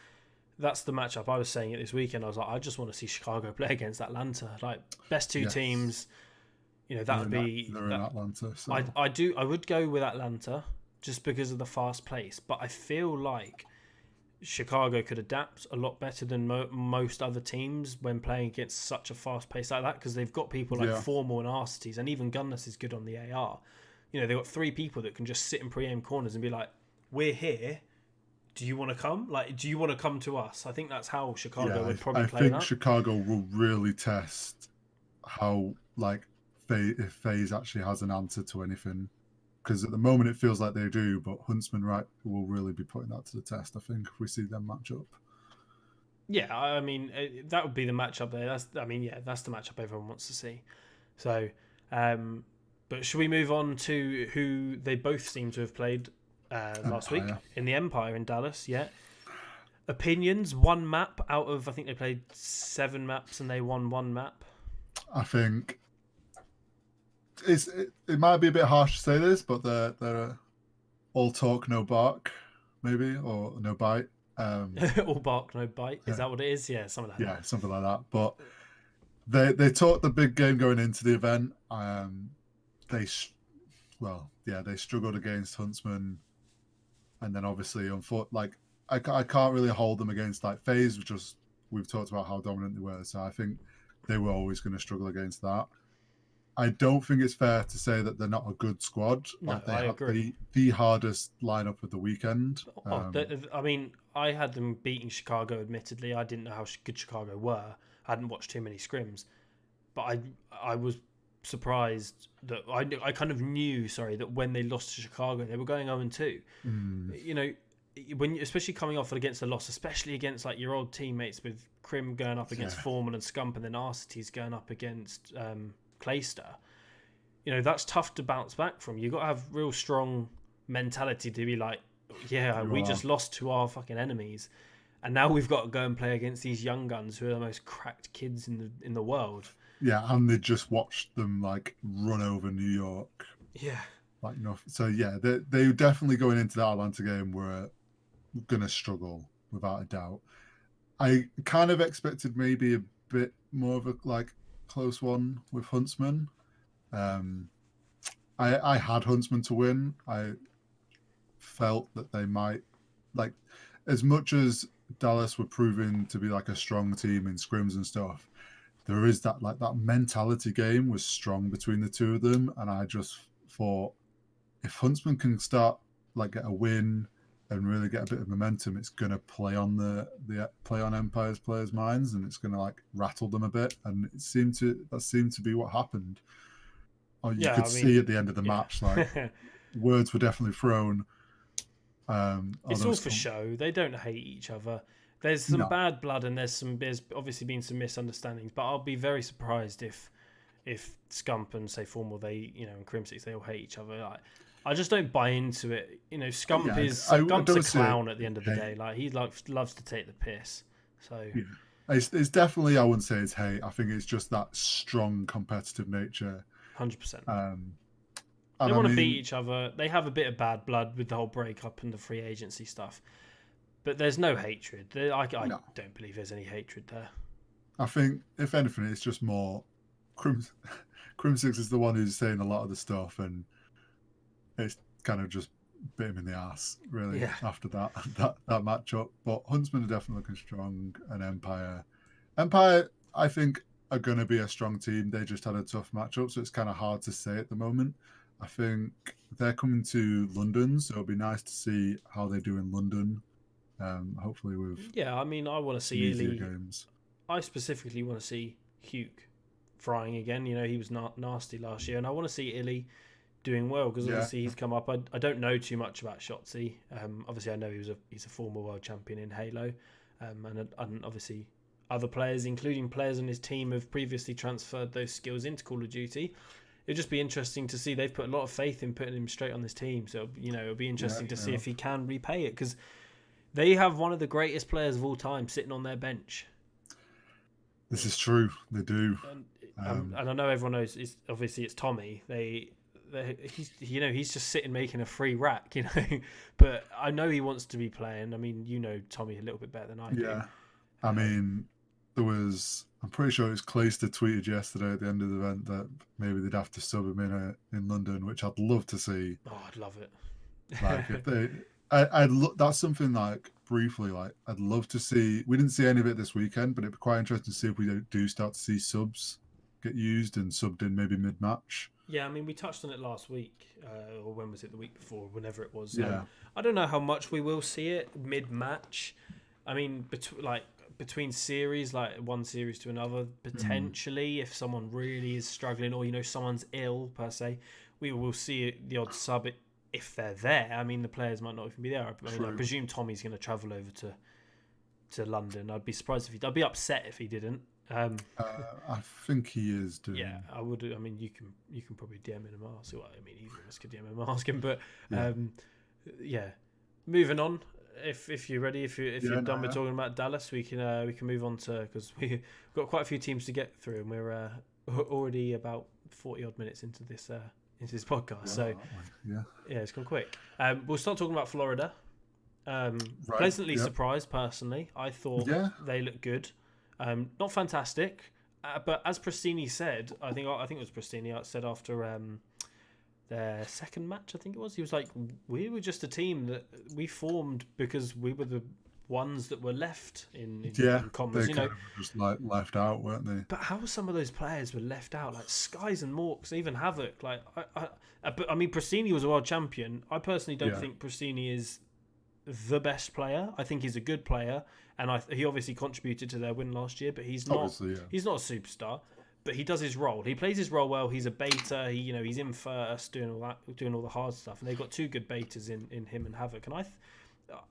That's the matchup. I was saying it this weekend. I was like, I just want to see Chicago play against Atlanta. Like best two teams. That would be.
They're in Atlanta. So.
I would go with Atlanta just because of the fast pace. But I feel like Chicago could adapt a lot better than most other teams when playing against such a fast pace like that because they've got people like Formal and Arcites, and even Gunless is good on the AR. They've got 3 people that can just sit in pre-aim corners and be like, "We're here. Do you want to come? Like, do you want to come to us?" I think that's how Chicago would probably play that. I think
Chicago will really test how, if Faze actually has an answer to anything. Because at the moment it feels like they do, but Huntsman will really be putting that to the test, I think, if we see them match up.
Yeah, I mean, that would be the matchup there. That's the matchup everyone wants to see. So, but should we move on to who they both seem to have played last week in the Empire in Dallas? Yeah. Opinions, 1 map out of, I think they played 7 maps and they won 1 map.
I think it might be a bit harsh to say this, but they're all talk, no bark, maybe, or no bite.
All bark, no bite. Is that what it is? Yeah, something like that.
Yeah, something like that. But they talked the big game going into the event. They struggled against Huntsman. And then obviously, I can't really hold them against Faze, which we've talked about how dominant they were. So I think they were always going to struggle against that. I don't think it's fair to say that they're not a good squad.
No, I agree.
The hardest lineup of the weekend.
I mean, I had them beating Chicago. Admittedly, I didn't know how good Chicago were. I hadn't watched too many scrims, but I was surprised that I kind of knew that when they lost to Chicago they were going 0-2. When especially coming off against a loss, especially against your old teammates with Krim going up against Foreman and Scump, and then Arcites going up against Clayster, that's tough to bounce back from. You've got to have real strong mentality to be like, we just lost to our fucking enemies and now we've got to go and play against these young guns who are the most cracked kids in the world.
Yeah, and they just watched them run over New York.
Yeah.
Nothing. So yeah, they definitely going into that Atlanta game were gonna struggle without a doubt. I kind of expected maybe a bit more of a close one with Huntsman. I had Huntsman to win. I felt that they might as much as Dallas were proving to be a strong team in scrims and stuff. There is that that mentality game was strong between the two of them, and I just thought if Huntsman can start get a win and really get a bit of momentum, it's going to play on the play on Empire's players' minds, and it's going to rattle them a bit. And that seemed to be what happened. You could see at the end of the match, words were definitely thrown.
It's all for show. They don't hate each other. There's some bad blood and there's obviously been some misunderstandings, but I'll be very surprised if
if Scump and say Formal, they and Crimsix, they all hate each other. Like, I just don't buy into it. Scump's a clown at the end of the day. Like, he loves to take the piss. So
yeah. It's definitely, I wouldn't say it's hate. I think it's just that strong competitive nature.
100%. They want to beat each other. They have a bit of bad blood with the whole breakup and the free agency stuff. But there's no hatred. I don't believe there's any hatred there.
I think, if anything, it's just more... Crimsix is the one who's saying a lot of the stuff, and it's kind of just bit him in the ass, really, after that matchup. But Huntsmen are definitely looking strong, and Empire, I think, are going to be a strong team. They just had a tough matchup, so it's kind of hard to say at the moment. I think they're coming to London, so it'll be nice to see how they do in London. Hopefully with
I want to see Illy games. I specifically want to see Hugh frying again. He was nasty last year, and I want to see Illy doing well, because obviously he's come up. I don't know too much about Shotzi. Obviously I know he's a former world champion in Halo, and obviously other players, including players on his team, have previously transferred those skills into Call of Duty. It'd just be interesting to see. They've put a lot of faith in putting him straight on this team, so it'll be interesting to see if he can repay it, because they have one of the greatest players of all time sitting on their bench.
This is true. They do.
And I know everyone knows. It's Tommy. He's just sitting making a free rack, But I know he wants to be playing. I mean, Tommy a little bit better than I do.
Yeah. I mean, I'm pretty sure it was Clayster tweeted yesterday at the end of the event that maybe they'd have to sub him in London, which I'd love to see.
Oh, I'd love it.
Like, if that's something, like, briefly, like, I'd love to see. We didn't see any of it this weekend, but it'd be quite interesting to see if we do start to see subs get used and subbed in maybe mid-match.
Yeah, I mean, we touched on it last week, or when was it? The week before, whenever it was.
Yeah.
I don't know how much we will see it mid-match. I mean, between series, like one series to another, potentially, if someone really is struggling, or someone's ill per se, we will see the odd sub if they're there. I mean, the players might not even be there. I presume Tommy's going to travel over to London. I'd be surprised I'd be upset if he didn't.
I think he is doing.
Yeah, I would. I mean, you can probably DM him and ask. Well, I mean, either of us could DM him and ask him. But moving on. If you're ready, if you're done with talking about Dallas, we can move on to, because we've got quite a few teams to get through, and we're already about 40 odd minutes into this podcast. So it's gone quick. We'll start talking about Florida. Pleasantly surprised, personally. I thought they looked good. Not fantastic, but as Pristini said, I think it was Pristini said after their second match, I think it was, he was like, we were just a team that we formed because we were the ones that were left in commas.
They kind of just like left out, weren't they?
But how some of those players were left out, like Skies and Morks, even Havoc. Like, I mean, Pristini was a world champion. I personally don't think Pristini is the best player. I think he's a good player, and he obviously contributed to their win last year. But he's not. He's not a superstar. But he does his role. He plays his role well. He's a beta. He's in first, doing all the hard stuff. And they've got two good betas in him and Havoc. And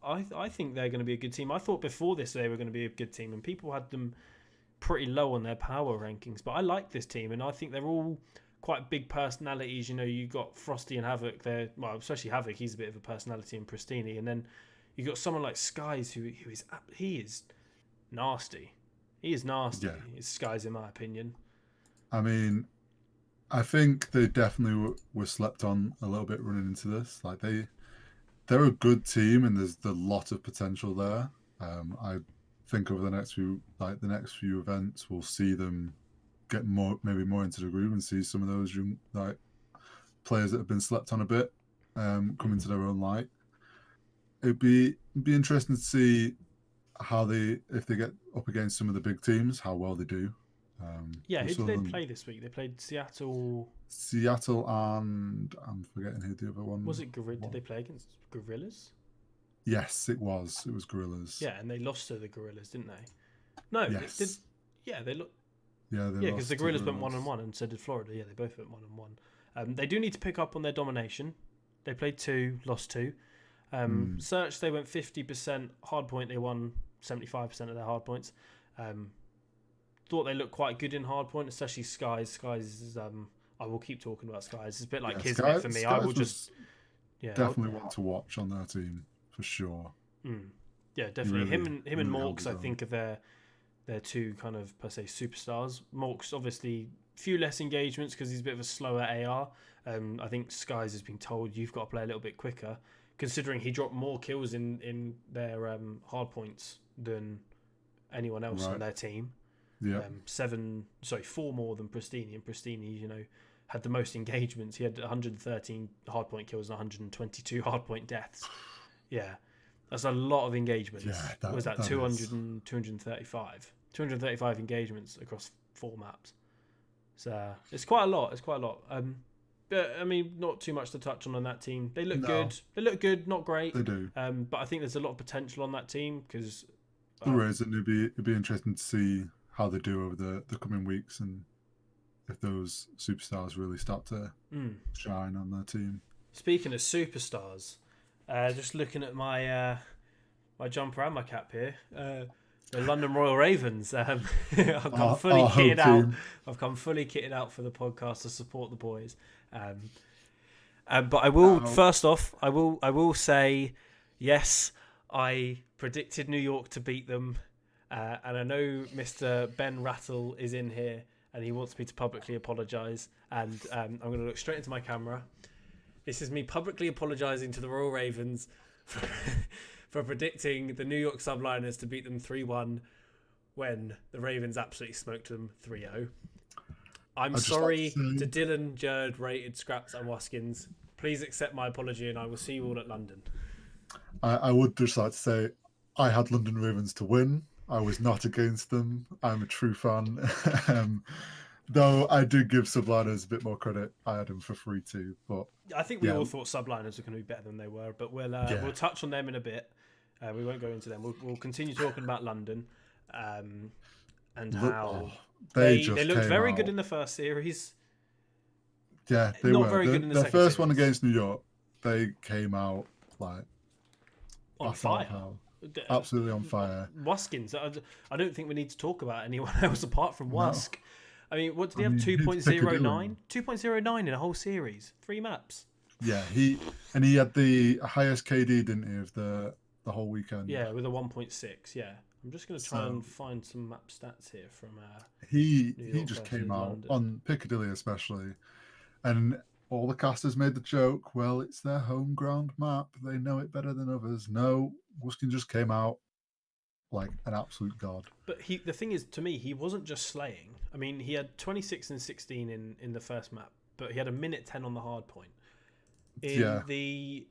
I think they're going to be a good team. I thought before this they were going to be a good team, and people had them pretty low on their power rankings. But I like this team, and I think they're all quite big personalities. You got Frosty and Havoc. Especially Havoc. He's a bit of a personality in Pristini. And then you got someone like Skies, who is nasty. He is nasty.
Yeah.
It's Skies, in my opinion.
I mean, I think they definitely were slept on a little bit running into this. Like, they're a good team, and there's a lot of potential there. I think over the next few events, we'll see them get maybe more into the groove and see some of those young players that have been slept on a bit come into their own light. It'd be interesting to see if they get up against some of the big teams, how well they do.
Who did they play this week? They played Seattle,
and I'm forgetting who the other one
was. It Gorilla? Did they play against Gorillas?
Yes, it was. It was Gorillas.
Yeah, and they lost to the Gorillas, didn't they? No,
yes.
They looked.
Yeah,
because the Gorillas went 1-1, and so did Florida. Yeah, they both went 1-1. They do need to pick up on their domination. They played 2, lost 2. Search, they went 50%. Hardpoint, they won 75% of their hardpoints. thought they looked quite good in hardpoint, especially Skies. Skies is, I will keep talking about Skies. It's a bit like Kismet for me. I will just
definitely want to watch on their team for sure.
Yeah, definitely. Him and Morks, I think, are their two kind of per se superstars. Morks obviously few less engagements because he's a bit of a slower AR. I think Skies has been told you've got to play a little bit quicker, considering he dropped more kills in their hard points than anyone else on their team.
Yeah,
4 more than Pristini, and Pristini, had the most engagements. He had 113 hardpoint kills and 122 hardpoint deaths. Yeah, that's a lot of engagements.
Yeah,
was that 235? 235 engagements across 4 maps. So it's quite a lot. But I mean, not too much to touch on that team. They look good. They look good, not great.
They do.
But I think there's a lot of potential on that team because
there is, and it'd be interesting to see how they do over the coming weeks and if those superstars really start to shine on their team.
Speaking of superstars, just looking at my my jumper and my cap here, the London Royal Ravens. I've come fully kitted out. I've come fully kitted out for the podcast to support the boys. But I will first off, I will say, yes, I predicted New York to beat them, and I know Mr. Ben Rattle is in here, and he wants me to publicly apologise. And I'm going to look straight into my camera. This is me publicly apologising to the Royal Ravens for predicting the New York Subliners to beat them 3-1 when the Ravens absolutely smoked them 3-0. I'm sorry to Dylan, Jerd, Rated, Scraps and Waskins. Please accept my apology and I will see you all at London.
I would just like to say I had London Ravens to win. I was not against them. I'm a true fan. Though I do give Subliners a bit more credit. I had them for free too. But
I think we all thought Subliners were going to be better than they were, but we'll touch on them in a bit. We won't go into them. We'll continue talking about London and how they looked very good in the first series.
Yeah, they
not
were.
Very good in the
first
series.
One against New York, they came out like
on fire.
Absolutely on fire.
Waskins, I don't think we need to talk about anyone else apart from Wask. I mean, what did he have? 2.09? 2.09 in a whole series. 3 maps.
Yeah, he had the highest KD, didn't he, of the whole weekend?
Yeah, with a 1.6. Yeah, I'm just going to try and find some map stats here from.
He just came out
London.
On Piccadilly, especially, and all the casters made the joke. Well, it's their home ground map. They know it better than others. No, Wuskin just came out like an absolute god.
But the thing is, to me, he wasn't just slaying. I mean, he had 26 and 16 in the first map, but he had a minute 10 on the hard point. In the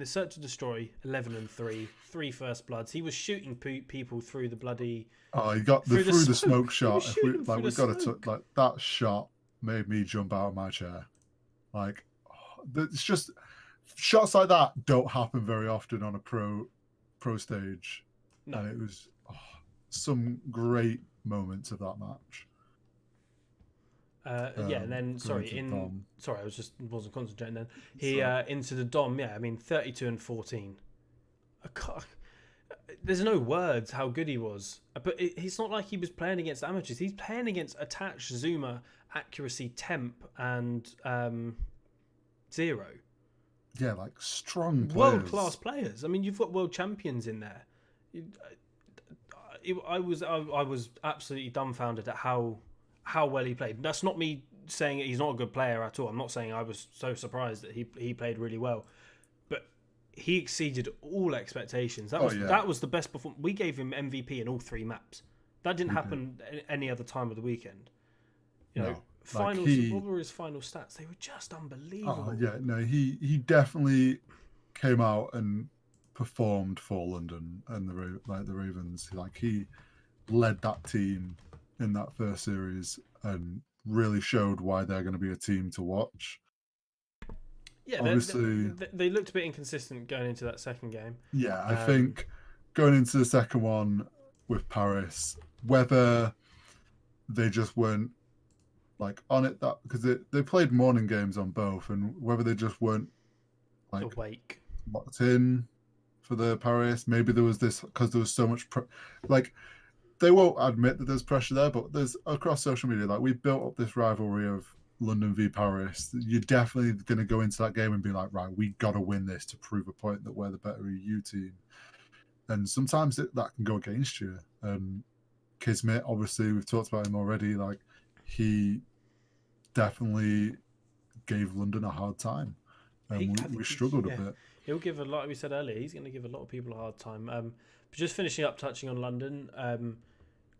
Search and Destroy, 11 and 3 first bloods. He was shooting people through the bloody.
Oh, he got through the smoke shot. We've got to like that shot made me jump out of my chair. Like, it's just shots like that don't happen very often on a pro stage.
No.
And it was some great moments of that match.
And then I wasn't concentrating then. He into the Dom, I mean 32 and 14. There's no words how good he was. But it's not like he was playing against amateurs. He's playing against Attach, Zuma, Accuracy, Temp, and Zero.
Yeah, like strong players.
World-class players. I mean, you've got world champions in there. I was absolutely dumbfounded at how well he played. That's not me saying he's not a good player at all. I'm not saying I was so surprised that he played really well, but he exceeded all expectations. That was the best performance. We gave him MVP in all 3 maps. That didn't happen any other time of the weekend. Finals. What were his final stats? They were just unbelievable.
Oh yeah, no, he definitely came out and performed for London and the Ravens. Like, he led that team in that first series and really showed why they're going to be a team to watch.
Yeah,
obviously
they looked a bit inconsistent going into that second game.
Yeah, I think going into the second one with Paris, whether they just weren't like on it that because they played morning games on both, and whether they just weren't like
awake,
locked in for the Paris. Maybe there was this because there was so much they won't admit that there's pressure there, but there's across social media, like we built up this rivalry of London v Paris. You're definitely going to go into that game and be like, right, we got to win this to prove a point that we're the better EU team. And sometimes that can go against you. Kismet, obviously, we've talked about him already. Like, he definitely gave London a hard time. And we struggled a bit.
He'll give a lot, like we said earlier, he's going to give a lot of people a hard time. But just finishing up, touching on London,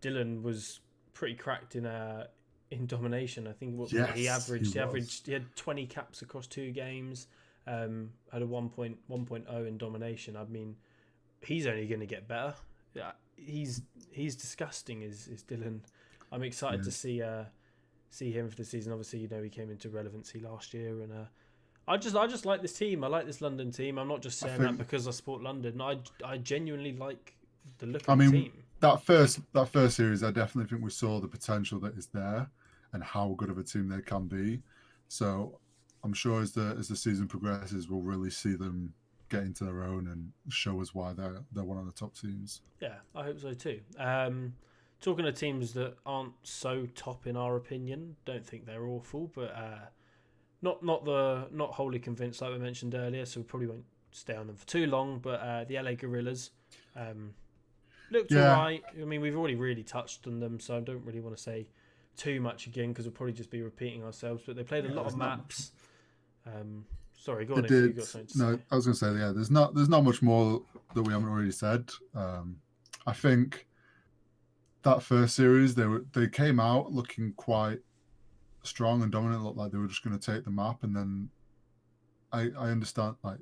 Dylan was pretty cracked in domination. I think he had 20 caps across 2 games, had a 1.0 in domination. I mean, he's only going to get better. Yeah, he's disgusting. Is Dylan? I'm excited to see him for the season. Obviously, he came into relevancy last year, and I just like this team. I like this London team. I'm not just saying that because I support London. I genuinely like the look of the team.
That first series, I definitely think we saw the potential that is there and how good of a team they can be. So I'm sure as the season progresses, we'll really see them get into their own and show us why they're one of the top teams.
Yeah, I hope so too. Talking of teams that aren't so top in our opinion, don't think they're awful, but not wholly convinced like we mentioned earlier, so we probably won't stay on them for too long. But the LA Gorillas looked alright. I mean, we've already really touched on them, so I don't really want to say too much again because we'll probably just be repeating ourselves. But they played a lot of maps. Sorry, go on. If you got something to say.
I was going to say, there's not much more that we haven't already said. I think that first series they came out looking quite strong and dominant. Looked like they were just going to take the map, and then I understand like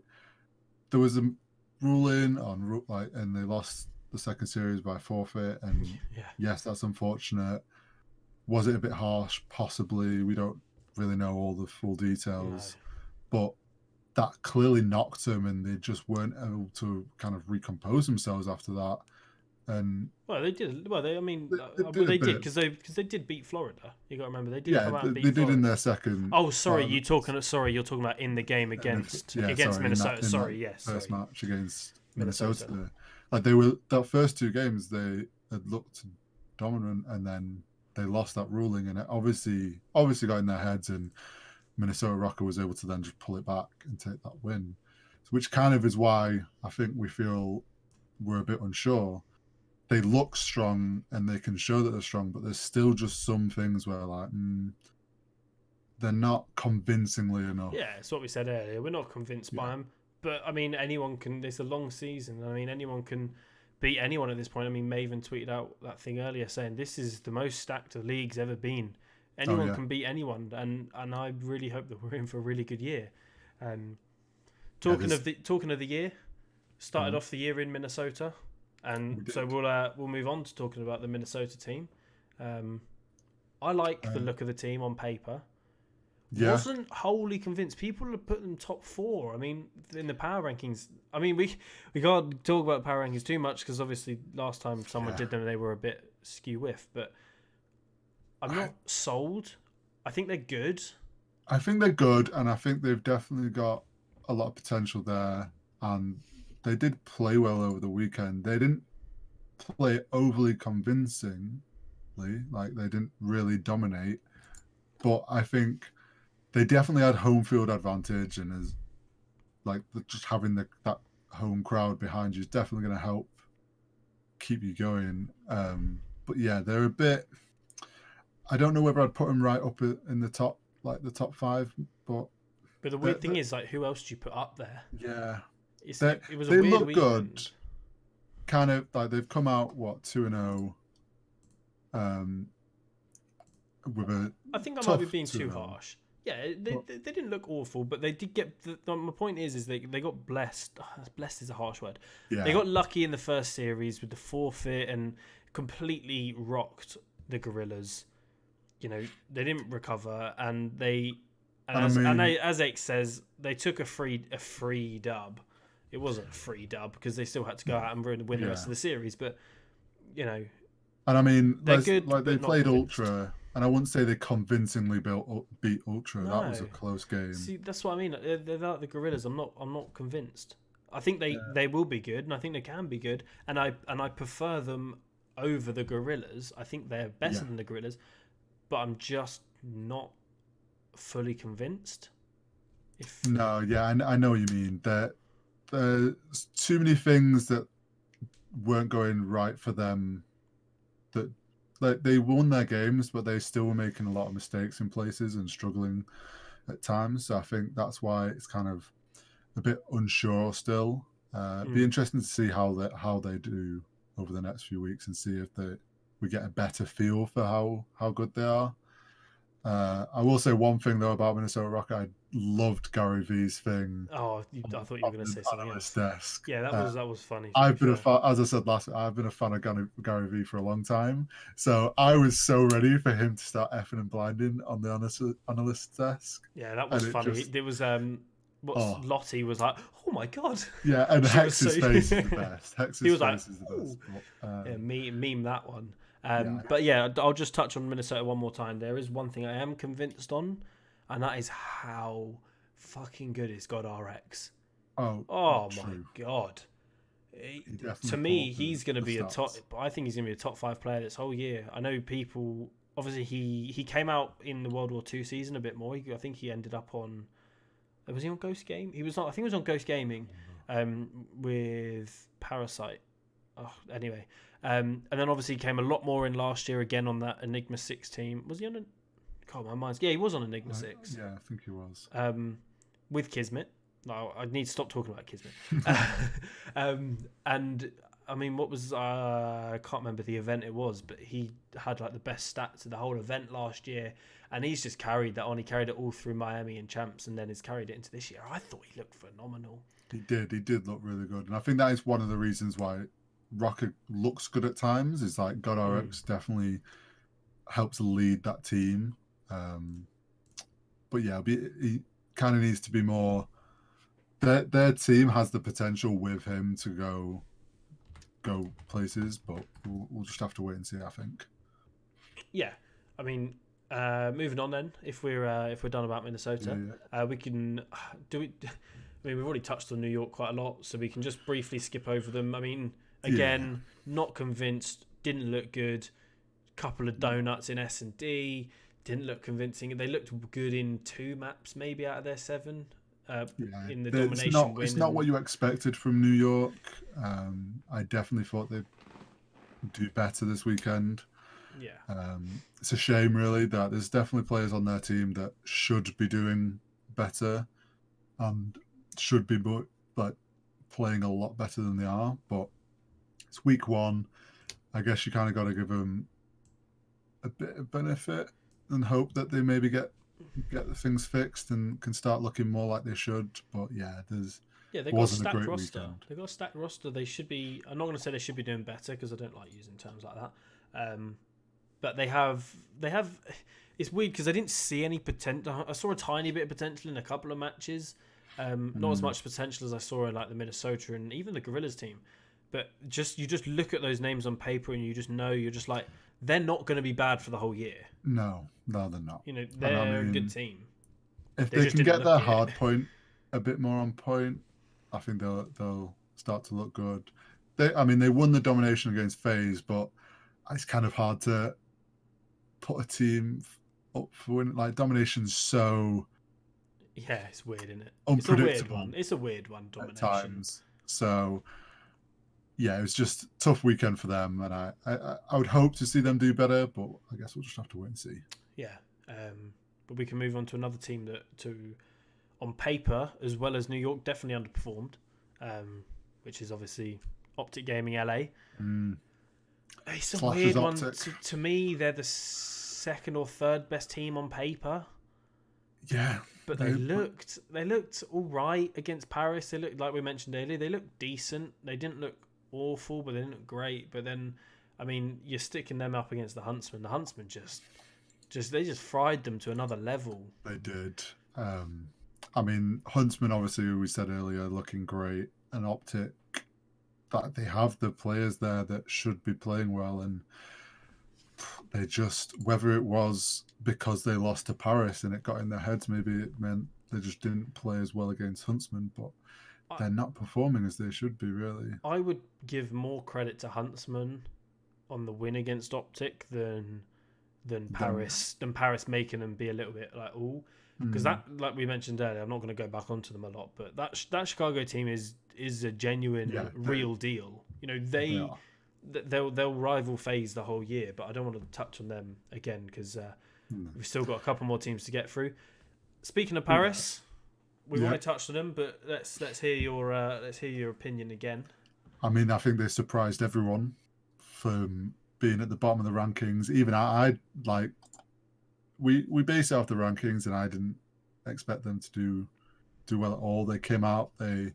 there was a ruling on and they lost the second series by forfeit, and yes, that's unfortunate. Was it a bit harsh? Possibly. We don't really know all the full details, but that clearly knocked them, and they just weren't able to kind of recompose themselves after that. And
they did. They did because they did beat Florida. You got to remember they did. Come out and beat
they did
Florida.
in their second.
Oh, sorry, you're talking about in the game against Minnesota.
First match against Minnesota. Like that first 2 games, they had looked dominant, and then they lost that ruling, and it obviously got in their heads, and Minnesota Rocker was able to then just pull it back and take that win, which kind of is why I think we feel we're a bit unsure. They look strong and they can show that they're strong, but there's still just some things where they're not convincingly enough.
Yeah, it's what we said earlier. We're not convinced by them, but I mean, anyone can. It's a long season. I mean, anyone can beat anyone at this point. I mean, Maven tweeted out that thing earlier saying this is the most stacked the league's ever been. Anyone can beat anyone, and I really hope that we're in for a really good year. Talking of the year, started off the year in Minnesota, and so we'll move on to talking about the Minnesota team. I like the look of the team on paper.
Yeah.
Wasn't wholly convinced. People have put them top 4. I mean, in the power rankings. I mean, we can't talk about power rankings too much because obviously last time someone did them, they were a bit skew-whiff, but I'm not sold. I think they're good.
I think they're good, and I think they've definitely got a lot of potential there. And they did play well over the weekend. They didn't play overly convincingly, like they didn't really dominate. But I think they definitely had home field advantage, and as like just having that home crowd behind you is definitely going to help keep you going. But yeah, they're a bit. I don't know whether I'd put them right up in the top, like the top 5, but
the weird thing is, like, who else do you put up there?
Yeah,
it was a weird
look
weekend.
Good. Kind of like they've come out 2-0. With a
I think I might be being too harsh. Yeah, they didn't look awful, but they did get. My point is they got blessed. Blessed is a harsh word. Yeah. They got lucky in the first series with the forfeit and completely rocked the Gorillas. They didn't recover, and as X says, they took a free dub. It wasn't a free dub because they still had to go out and win the rest of the series. But
and I mean,
they're good.
Like they played Ultra, and I wouldn't say they convincingly beat Ultra. No. That was a close game.
See, that's what I mean. They're like the Gorillas. I'm not convinced. I think they will be good, and I think they can be good, and I prefer them
over the Gorillas. I think they're better than the Gorillas, but I'm just not fully convinced.
No, yeah, I know what you mean. There's too many things that weren't going right for them. That like they won their games, but they still were making a lot of mistakes in places and struggling at times. So I think that's why it's kind of a bit unsure still. It'd be interesting to see how they do over the next few weeks and see if we get a better feel for how good they are. I will say one thing though about Minnesota Rocket. I loved Gary V's thing.
Oh, I thought you were going to say something else.
Desk.
Yeah, that was funny.
I've been as I said last week, I've been a fan of Gary V for a long time. So I was so ready for him to start effing and blinding on the analyst desk.
Yeah, that was funny. There was Lottie was like, "Oh my god!"
Yeah, and Hex's face is the best. Hex's face is the best.
But, yeah, meme that one. But yeah, I'll just touch on Minnesota one more time. There is one thing I am convinced on, and that is how fucking good is God RX. Oh my god! To me, he's going to be a top. I think he's going to be a top 5 player this whole year. I know people. Obviously, he came out in the World War II season a bit more. I think he ended up on. Was he on Ghost Game? He was not. I think he was on Ghost Gaming, with Parasite. Oh, anyway, and then obviously he came a lot more in last year again on that Enigma 6 team. Was he on a? God, my mind's. Yeah, he was on Enigma 6.
Yeah, I think he was.
With Kismet. No, I need to stop talking about Kismet. And I mean, what was I can't remember the event it was, but he had like the best stats of the whole event last year, and he's just carried that on. He carried it all through Miami and champs, and then has carried it into this year. I thought he looked phenomenal.
He did look really good, and I think that is one of the reasons why Rocket looks good at times. Is like God RX definitely helps lead that team. But yeah, he kind of needs to be more. Their team has the potential with him to go places, but we'll just have to wait and see, I think.
Yeah, I mean, moving on then. If we're done about Minnesota, we can do it. I mean, we've already touched on New York quite a lot, so we can just briefly skip over them. I mean, again, not convinced. Didn't look good. Couple of donuts in S&D. Didn't look convincing. They looked good in 2 maps, maybe out of their 7. In the domination win.
It's not what you expected from New York. I definitely thought they'd do better this weekend.
Yeah.
It's a shame, really, that there's definitely players on their team that should be doing better and should be like playing a lot better than they are. But it's week 1. I guess you kind of got to give them a bit of benefit and hope that they maybe get the things fixed and can start looking more like they should. But
they've got a stacked roster. Weekend. They've got a stacked roster. They should be. I'm not going to say they should be doing better because I don't like using terms like that. But they have. It's weird because I didn't see any potential. I saw a tiny bit of potential in a couple of matches. Not as much potential as I saw in like the Minnesota and even the Gorillas team. But you just look at those names on paper and you just know you're just like they're not going to be bad for the whole year.
No, they're not.
You know, they're a good team.
If they can get their hard point a bit more on point, I think they'll start to look good. They won the domination against Faze, but it's kind of hard to put a team up for winning. Like domination's so
it's weird, isn't it?
Unpredictable.
It's a weird one. Domination.
At times. So yeah, it was just a tough weekend for them, and I would hope to see them do better, but I guess we'll just have to wait and see.
Yeah, but we can move on to another team that, on paper, as well as New York, definitely underperformed, which is obviously Optic Gaming LA. It's a weird one. To me, they're the 2nd or 3rd best team on paper.
Yeah.
But they looked all right against Paris. They looked, like we mentioned earlier, they looked decent. They didn't look awful, but they didn't look great. But then, I mean, you're sticking them up against the Huntsmen. The Huntsmen just fried them to another level.
They did. Huntsmen, obviously, we said earlier, looking great. And Optic, that they have the players there that should be playing well, and they just, whether it was because they lost to Paris and it got in their heads, maybe it meant they just didn't play as well against Huntsmen, but they're not performing as they should be, really.
I would give more credit to Huntsmen on the win against Optic than Paris making them be a little bit like because that, like we mentioned earlier, I'm not going to go back onto them a lot, but that Chicago team is a genuine real deal. You know, they'll rival Faze the whole year, but I don't want to touch on them again because we've still got a couple more teams to get through. Speaking of Paris, we've already touched on them, but let's hear your opinion again.
I mean, I think they surprised everyone from being at the bottom of the rankings. Even I like we base it off the rankings, and I didn't expect them to do well at all. They came out, they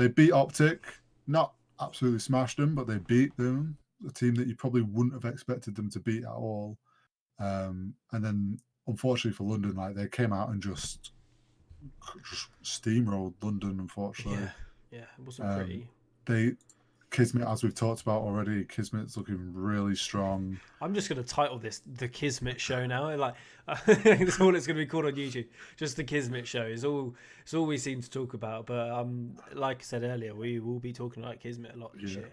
beat Optic, not absolutely smashed them, but they beat them, a team that you probably wouldn't have expected them to beat at all. And then, unfortunately for London, like they came out and just steamrolled London. Unfortunately,
yeah, it wasn't pretty.
Kismet, as we've talked about already, Kismet's looking really strong.
I'm just going to title this the Kismet Show now. Like that's all it's going to be called on YouTube. Just the Kismet Show is all we seem to talk about. But like I said earlier, we will be talking about Kismet a lot this year.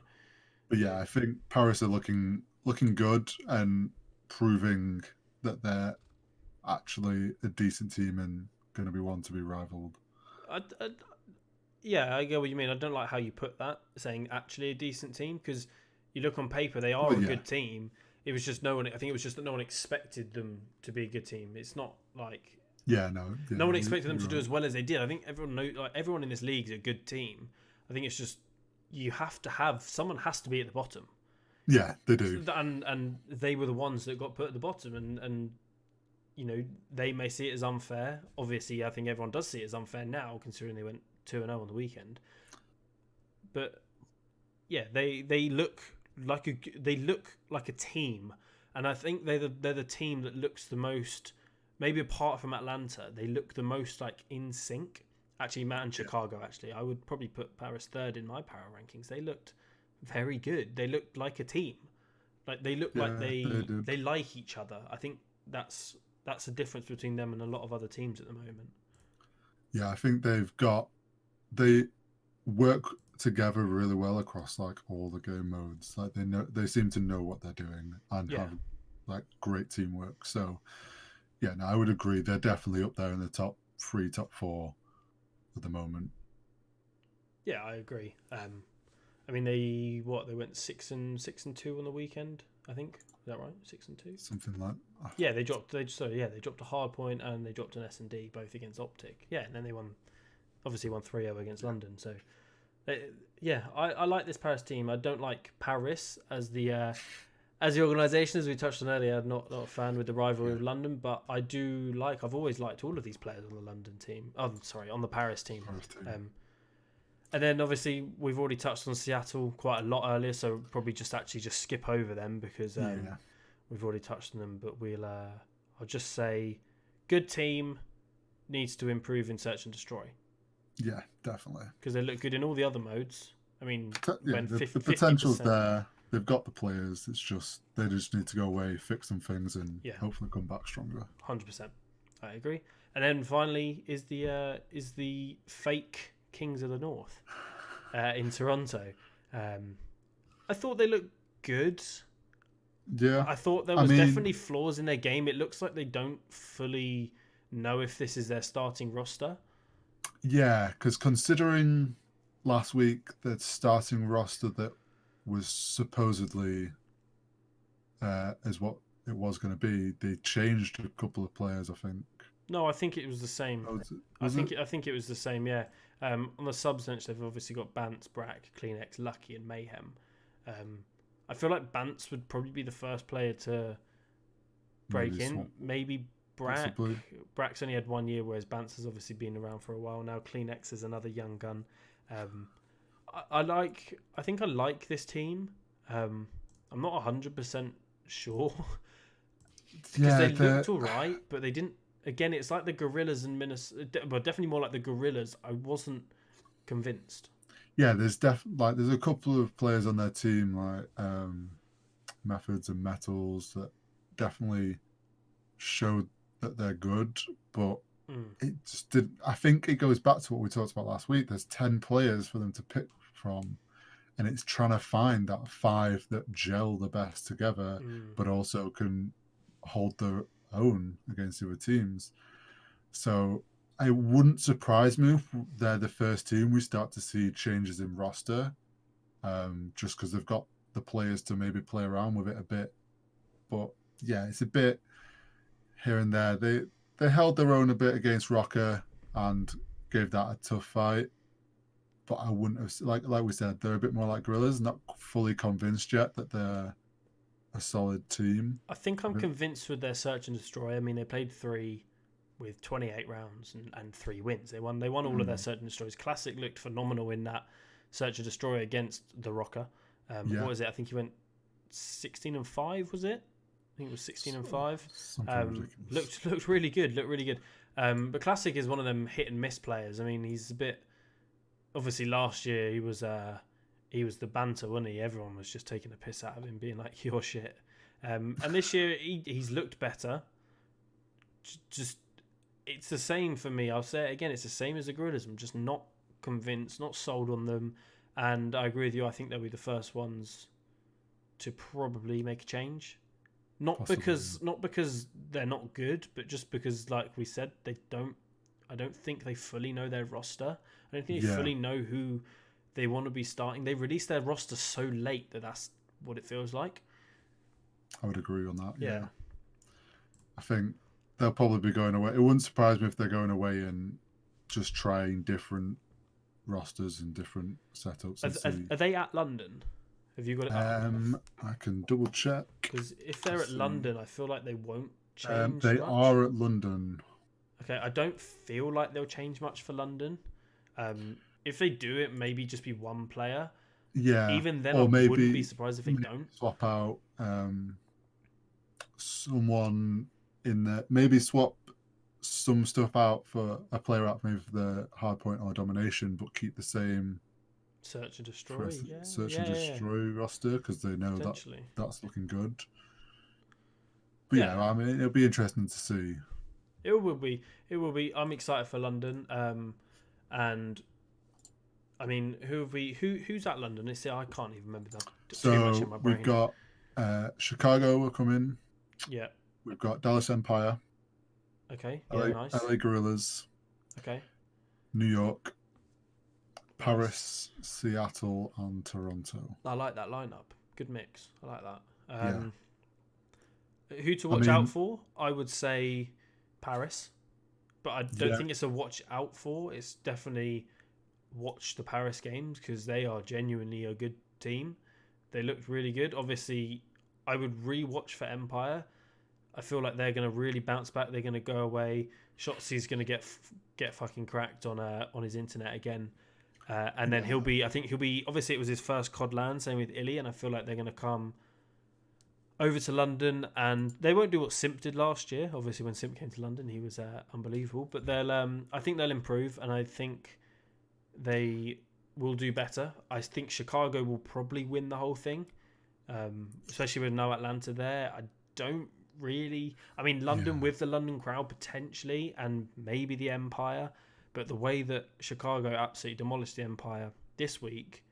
But yeah, I think Paris are looking good and proving that they're actually a decent team and going to be one to be rivaled.
Yeah, I get what you mean. I don't like how you put that, saying actually a decent team, because you look on paper, they are a good team. It was just I think it was just that no one expected them to be a good team. It's not like no one expected them to do as well as they did. I think everyone in this league is a good team. I think it's just someone has to be at the bottom.
Yeah, they do.
And they were the ones that got put at the bottom, and you know, they may see it as unfair. Obviously, I think everyone does see it as unfair now, considering they went 2-0 on the weekend. But yeah, they look like a team, and I think they're the team that looks the most, maybe apart from Atlanta, they look the most like in sync. Actually, Matt and Chicago. Actually, I would probably put Paris third in my power rankings. They looked very good. They looked like a team. Like they look like they like each other. I think that's the difference between them and a lot of other teams at the moment.
Yeah, I think they work together really well across like all the game modes. Like they seem to know what they're doing and have like great teamwork. So yeah, no, I would agree. They're definitely up there in the top 3, top 4 at the moment.
Yeah, I agree. I mean, they went 6-2 on the weekend. I think, is that right? 6-2,
something like.
Yeah, they dropped a hard point and they dropped an S&D both against Optic. Yeah, and then they won 3-0 against London. So, I like this Paris team. I don't like Paris as the organisation, as we touched on earlier. I'm not a fan with the rivalry of London, but I do like. I've always liked all of these players on the London team. On the Paris team. And then obviously we've already touched on Seattle quite a lot earlier, so probably just skip over them because we've already touched on them. But I'll just say, good team, needs to improve in search and destroy.
Yeah, definitely.
Because they look good in all the other modes. I mean,
the potential's there. They've got the players. It's just they just need to go away, fix some things, and hopefully come back stronger.
100%, I agree. And then finally is the fake Kings of the North in Toronto. I thought they looked good.
Yeah,
I thought there was definitely flaws in their game. It looks like they don't fully know if this is their starting roster.
Yeah, because considering last week the starting roster that was supposedly is what it was going to be, they changed a couple of players, I think.
No, I think it was the same. I think it was the same. Yeah. On the subs bench, they've obviously got Bantz, Brack, Kleenex, Lucky, and Mayhem. I feel like Bantz would probably be the first player to break in. Maybe Brack. Possibly. Brack's only had 1 year, whereas Bantz has obviously been around for a while now. Kleenex is another young gun. I think I like this team. I'm not 100% sure because they looked all right, but they didn't. Again, it's like the Gorillas and Minnesota, but definitely more like the Gorillas. I wasn't convinced.
Yeah, there's a couple of players on their team like Methods and Metals that definitely showed that they're good, but it just did. I think it goes back to what we talked about last week. There's 10 players for them to pick from, and it's trying to find that 5 that gel the best together, but also can hold their own against the other teams. So it wouldn't surprise me if they're the first team we start to see changes in roster, just because they've got the players to maybe play around with it a bit. But yeah, it's a bit here and there. They held their own a bit against Rocker and gave that a tough fight. But I wouldn't have, like we said, they're a bit more like Gorillas, not fully convinced yet that they're a solid team.
I think I'm convinced with their Search and Destroy. I mean, they played 3 with 28 rounds and 3 wins. They won all of their Search and Destroys. Classic looked phenomenal in that Search and Destroy against the Rocker. What was it? I think he went 16-5, was it? I think it was 16-5. Looked really good. But Classic is one of them hit and miss players. I mean, he's a bit. Obviously, last year he was the banter, wasn't he? Everyone was just taking a piss out of him, being like, "You're shit." And this year he's looked better. Just it's the same for me. I'll say it again. It's the same as the Gorillas. I'm just not convinced, not sold on them. And I agree with you. I think they'll be the first ones to probably make a change. Not because they're not good, but just because, like we said, I don't think they fully know their roster. I don't think they fully know who they want to be starting. They released their roster so late that's what it feels like.
I would agree on that.
Yeah.
I think they'll probably be going away. It wouldn't surprise me if they're going away and just trying different rosters and different setups.
Are they at London? Have you got it up?
I can double check.
Because if they're at London, I feel like they won't change
They
much.
are at London.
Okay, I don't feel like they'll change much for London. If they do, it maybe just be one player.
Yeah.
Even then, I wouldn't be surprised if they don't.
Swap out someone in there. Maybe swap some stuff out for a player out maybe for the hardpoint or domination, but keep the same
Search and Destroy.
Search and Destroy roster because they know that's looking good. But yeah, I mean, it'll be interesting to see.
It will be. I'm excited for London. And I mean, who's at London? I can't even remember that. Too much in my brain.
We've got Chicago will come in.
Yeah.
We've got Dallas Empire.
Okay. Yeah, nice.
LA Gorillas.
Okay.
New York. Paris, Seattle, and Toronto.
I like that lineup. Good mix. I like that. Who to watch out for? I would say Paris, but I don't think it's a watch out for. It's definitely watch the Paris games because they are genuinely a good team. They looked really good. Obviously, I would re-watch for Empire. I feel like they're going to really bounce back. They're going to go away. Shotzi's going to get fucking cracked on his internet again. And then he'll be obviously it was his first COD LAN, same with Illy, and I feel like they're going to come over to London and they won't do what Simp did last year. Obviously when Simp came to London he was unbelievable, but I think they'll improve and I think they will do better. I think Chicago will probably win the whole thing, especially with no Atlanta there. London with the London crowd potentially and maybe the Empire. But the way that Chicago absolutely demolished the Empire this week,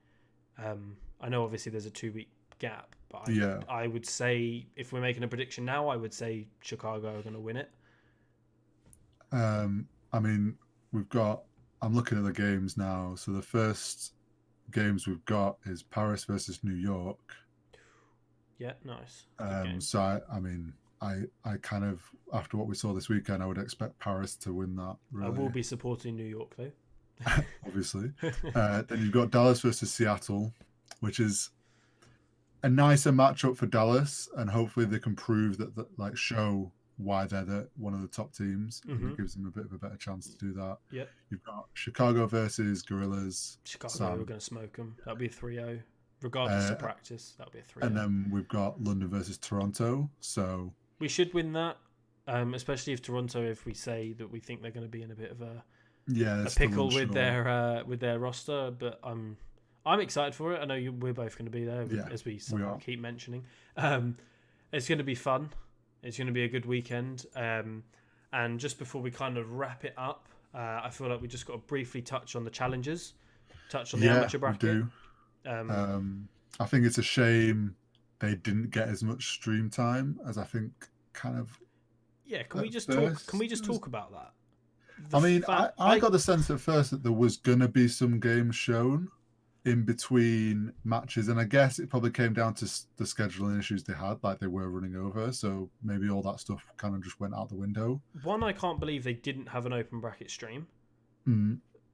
I know obviously there's a 2-week gap, but I would say if we're making a prediction now, I would say Chicago are going to win it.
I'm looking at the games now. So the first games we've got is Paris versus New York.
Yeah, nice.
So I kind of, after what we saw this weekend, I would expect Paris to win that. Really.
I will be supporting New York, though.
Obviously. Then you've got Dallas versus Seattle, which is a nicer matchup for Dallas, and hopefully they can prove that, show why they're one of the top teams.
Mm-hmm.
It gives them a bit of a better chance to do that.
Yep.
You've got Chicago versus Gorillas.
Chicago, we're going to smoke them. That'll be a 3-0. Regardless of practice, that'll be a 3-0.
And then we've got London versus Toronto. So
we should win that, especially if Toronto, if we say that we think they're going to be in a bit of a pickle with their roster. But I'm excited for it. I know we're both going to be there, as we keep mentioning. It's going to be fun. It's going to be a good weekend. And just before we kind of wrap it up, I feel like we just got to briefly touch on the challenges, touch on the amateur bracket.
We do. I think it's a shame they didn't get as much stream time as I think kind of.
Yeah, can we just talk about that?
I got the sense at first that there was gonna be some games shown in between matches, and I guess it probably came down to the scheduling issues they had, like they were running over, so maybe all that stuff kind of just went out the window.
One, I can't believe they didn't have an open bracket stream.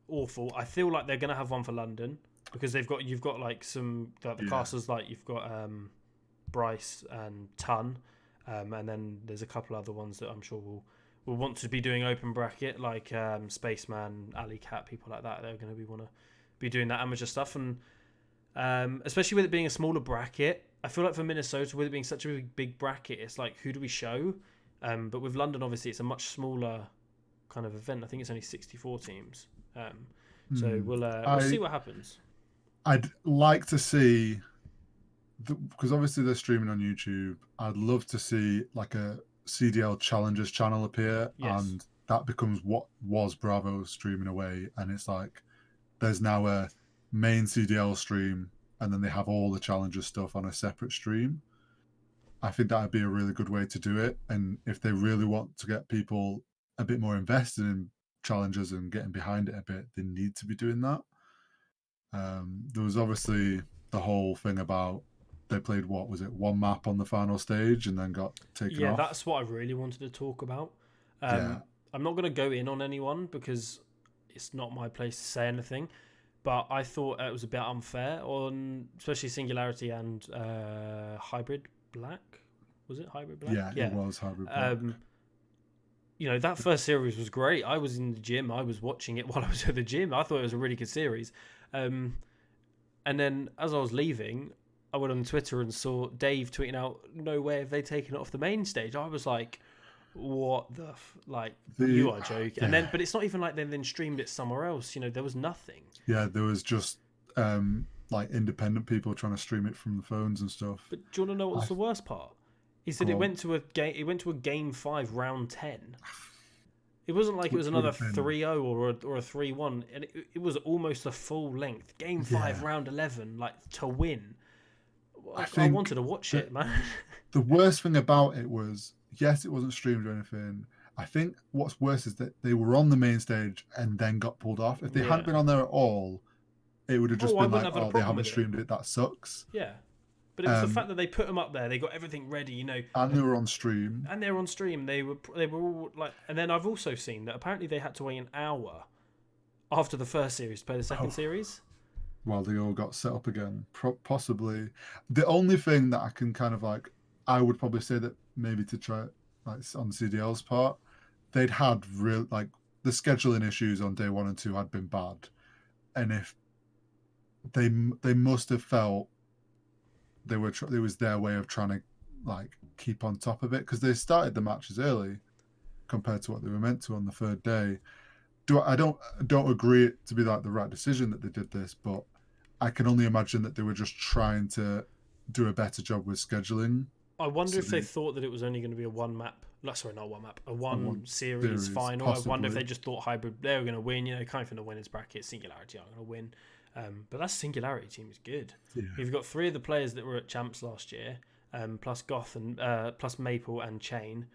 Awful. I feel like they're gonna have one for London because you've got like some the casters, like you've got Bryce and Ton, and then there's a couple other ones that I'm sure will want to be doing open bracket, like Spaceman, Alley Cat, people like that. They're going to want to be doing that amateur stuff, and especially with it being a smaller bracket, I feel like for Minnesota, with it being such a big bracket, it's like, who do we show? But with London, obviously, it's a much smaller kind of event. I think it's only 64 teams. So we'll see what happens.
I'd like to see, because obviously they're streaming on YouTube, I'd love to see like a CDL Challengers channel appear, and that becomes what was Bravo streaming away, and it's like there's now a main CDL stream, and then they have all the Challengers stuff on a separate stream. I think that would be a really good way to do it, and if they really want to get people a bit more invested in Challengers and getting behind it a bit, they need to be doing that. There was obviously the whole thing about they played, what was it, one map on the final stage and then got taken off.
Yeah, that's what I really wanted to talk about. I'm not going to go in on anyone because it's not my place to say anything, but I thought it was a bit unfair on especially Singularity and Hybrid Black. Was it Hybrid Black?
Yeah, it was Hybrid Black.
You know, that first series was great. I was in the gym. I was watching it while I was at the gym. I thought it was a really good series. And then as I was leaving, I went on Twitter and saw Dave tweeting out, "No way have they taken it off the main stage." I was like, "What the you are joking." Yeah. And then, but it's not even like they then streamed it somewhere else. You know, there was nothing.
Yeah, there was just like independent people trying to stream it from the phones and stuff.
But do you want to know what's the worst part? He said it went to a game. It went to a game 5, round 10. It wasn't like it was another 3-0 or a 3-1, and it was almost a full length game 5, round 11, like to win. I wanted to watch it, man.
The worst thing about it was, yes, it wasn't streamed or anything. I think what's worse is that they were on the main stage and then got pulled off. If they hadn't been on there at all, it would have just been like, "Oh, they haven't streamed it. That sucks."
Yeah. But it was the fact that they put them up there, they got everything ready, you know.
And they were on stream.
They were all like, and then I've also seen that apparently they had to wait an hour after the first series to play the second series.
While they all got set up again, possibly. The only thing that I can kind of like, I would probably say that maybe to try, like on CDL's part, they'd had real like the scheduling issues on day 1 and 2 had been bad, and if they must have felt it was their way of trying to like keep on top of it, because they started the matches early compared to what they were meant to on the third day. I don't agree it to be like the right decision that they did this, but I can only imagine that they were just trying to do a better job with scheduling.
I wonder if they thought that it was only going to be a one series final. Possibly. I wonder if they just thought Hybrid, they were going to win, you know, kind of in the winners bracket, Singularity are going to win. But that Singularity team is good. Yeah. You've got 3 of the players that were at Champs last year, plus Goth and plus Maple and Chain.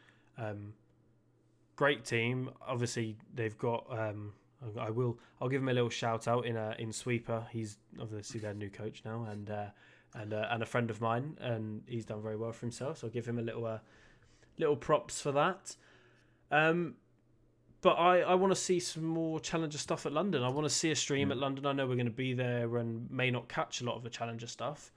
Great team. Obviously, they've got. I'll give him a little shout out in Sweeper. He's obviously their new coach now, and a friend of mine, and he's done very well for himself. So I'll give him a little props for that. But I want to see some more Challenger stuff at London. I want to see a stream at London. I know we're going to be there and may not catch a lot of the Challenger stuff,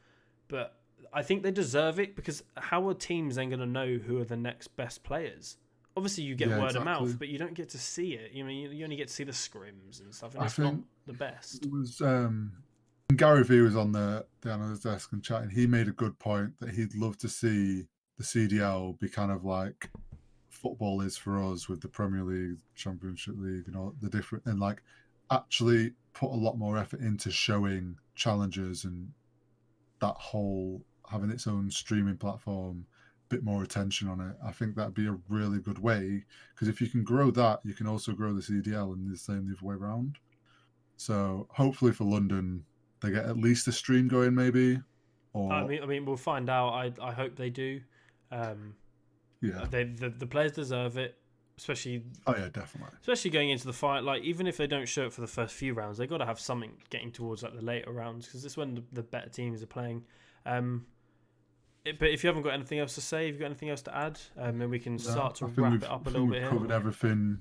but I think they deserve it, because how are teams then going to know who are the next best players? Obviously, you get word of mouth, but you don't get to see it. You mean you only get to see the scrims and stuff, and it's not the best.
It was Gary V was on the analyst desk and chatting. He made a good point that he'd love to see the CDL be kind of like football is for us with the Premier League, Championship League, and all the different, and like actually put a lot more effort into showing Challengers and that whole having its own streaming platform, bit more attention on it. I think that'd be a really good way, because if you can grow that, you can also grow the CDL, and the same the other way around. So hopefully for London, they get at least a stream going, maybe. Or
I mean, we'll find out. I hope they do.
yeah,
The players deserve it, especially.
Oh yeah, definitely.
Especially going into the fight, like even if they don't show it for the first few rounds, they got to have something getting towards like the later rounds because this is when the better teams are playing. But if you haven't got anything else to say, if you've got anything else to add, then we can start to wrap it up a little bit here.
We've covered everything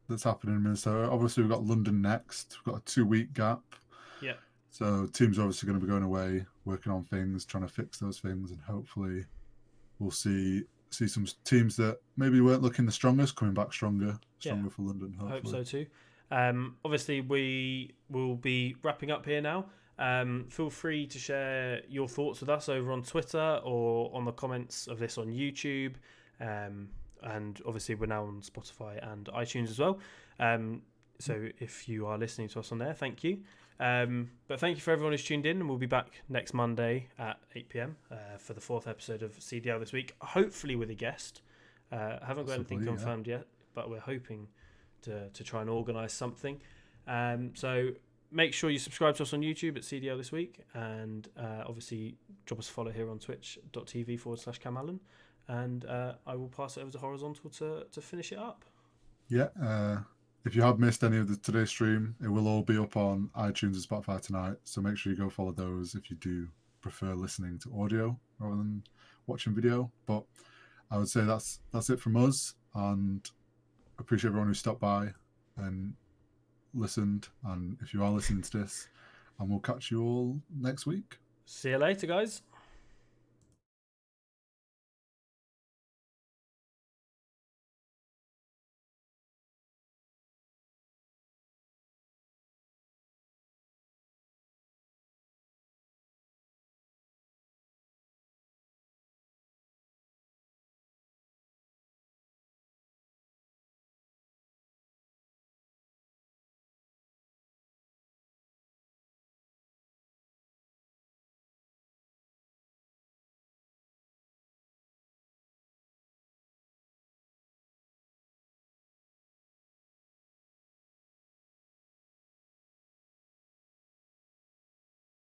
that's happening in Minnesota. Obviously, we've got London next. We've got a 2-week gap.
Yeah.
So teams are obviously going to be going away, working on things, trying to fix those things, and hopefully we'll see some teams that maybe weren't looking the strongest coming back stronger for London. Hopefully.
I hope so too. Obviously, we will be wrapping up here now. Feel free to share your thoughts with us over on Twitter or on the comments of this on YouTube. And obviously, we're now on Spotify and iTunes as well. So if you are listening to us on there, thank you. But thank you for everyone who's tuned in, and we'll be back next Monday at 8 p.m. For the 4th episode of CDL this week, hopefully with a guest. Haven't got anything confirmed yet, but we're hoping to try and organise something. So make sure you subscribe to us on YouTube at CDL this week, and obviously drop us a follow here on twitch.tv/camallenn, and I will pass it over to Horizontal to finish it up.
Yeah. If you have missed any of today's stream, it will all be up on iTunes and Spotify tonight. So make sure you go follow those if you do prefer listening to audio rather than watching video. But I would say that's it from us, and appreciate everyone who stopped by and listened. And if you are listening to this, and we'll catch you all next week.
See you later, guys.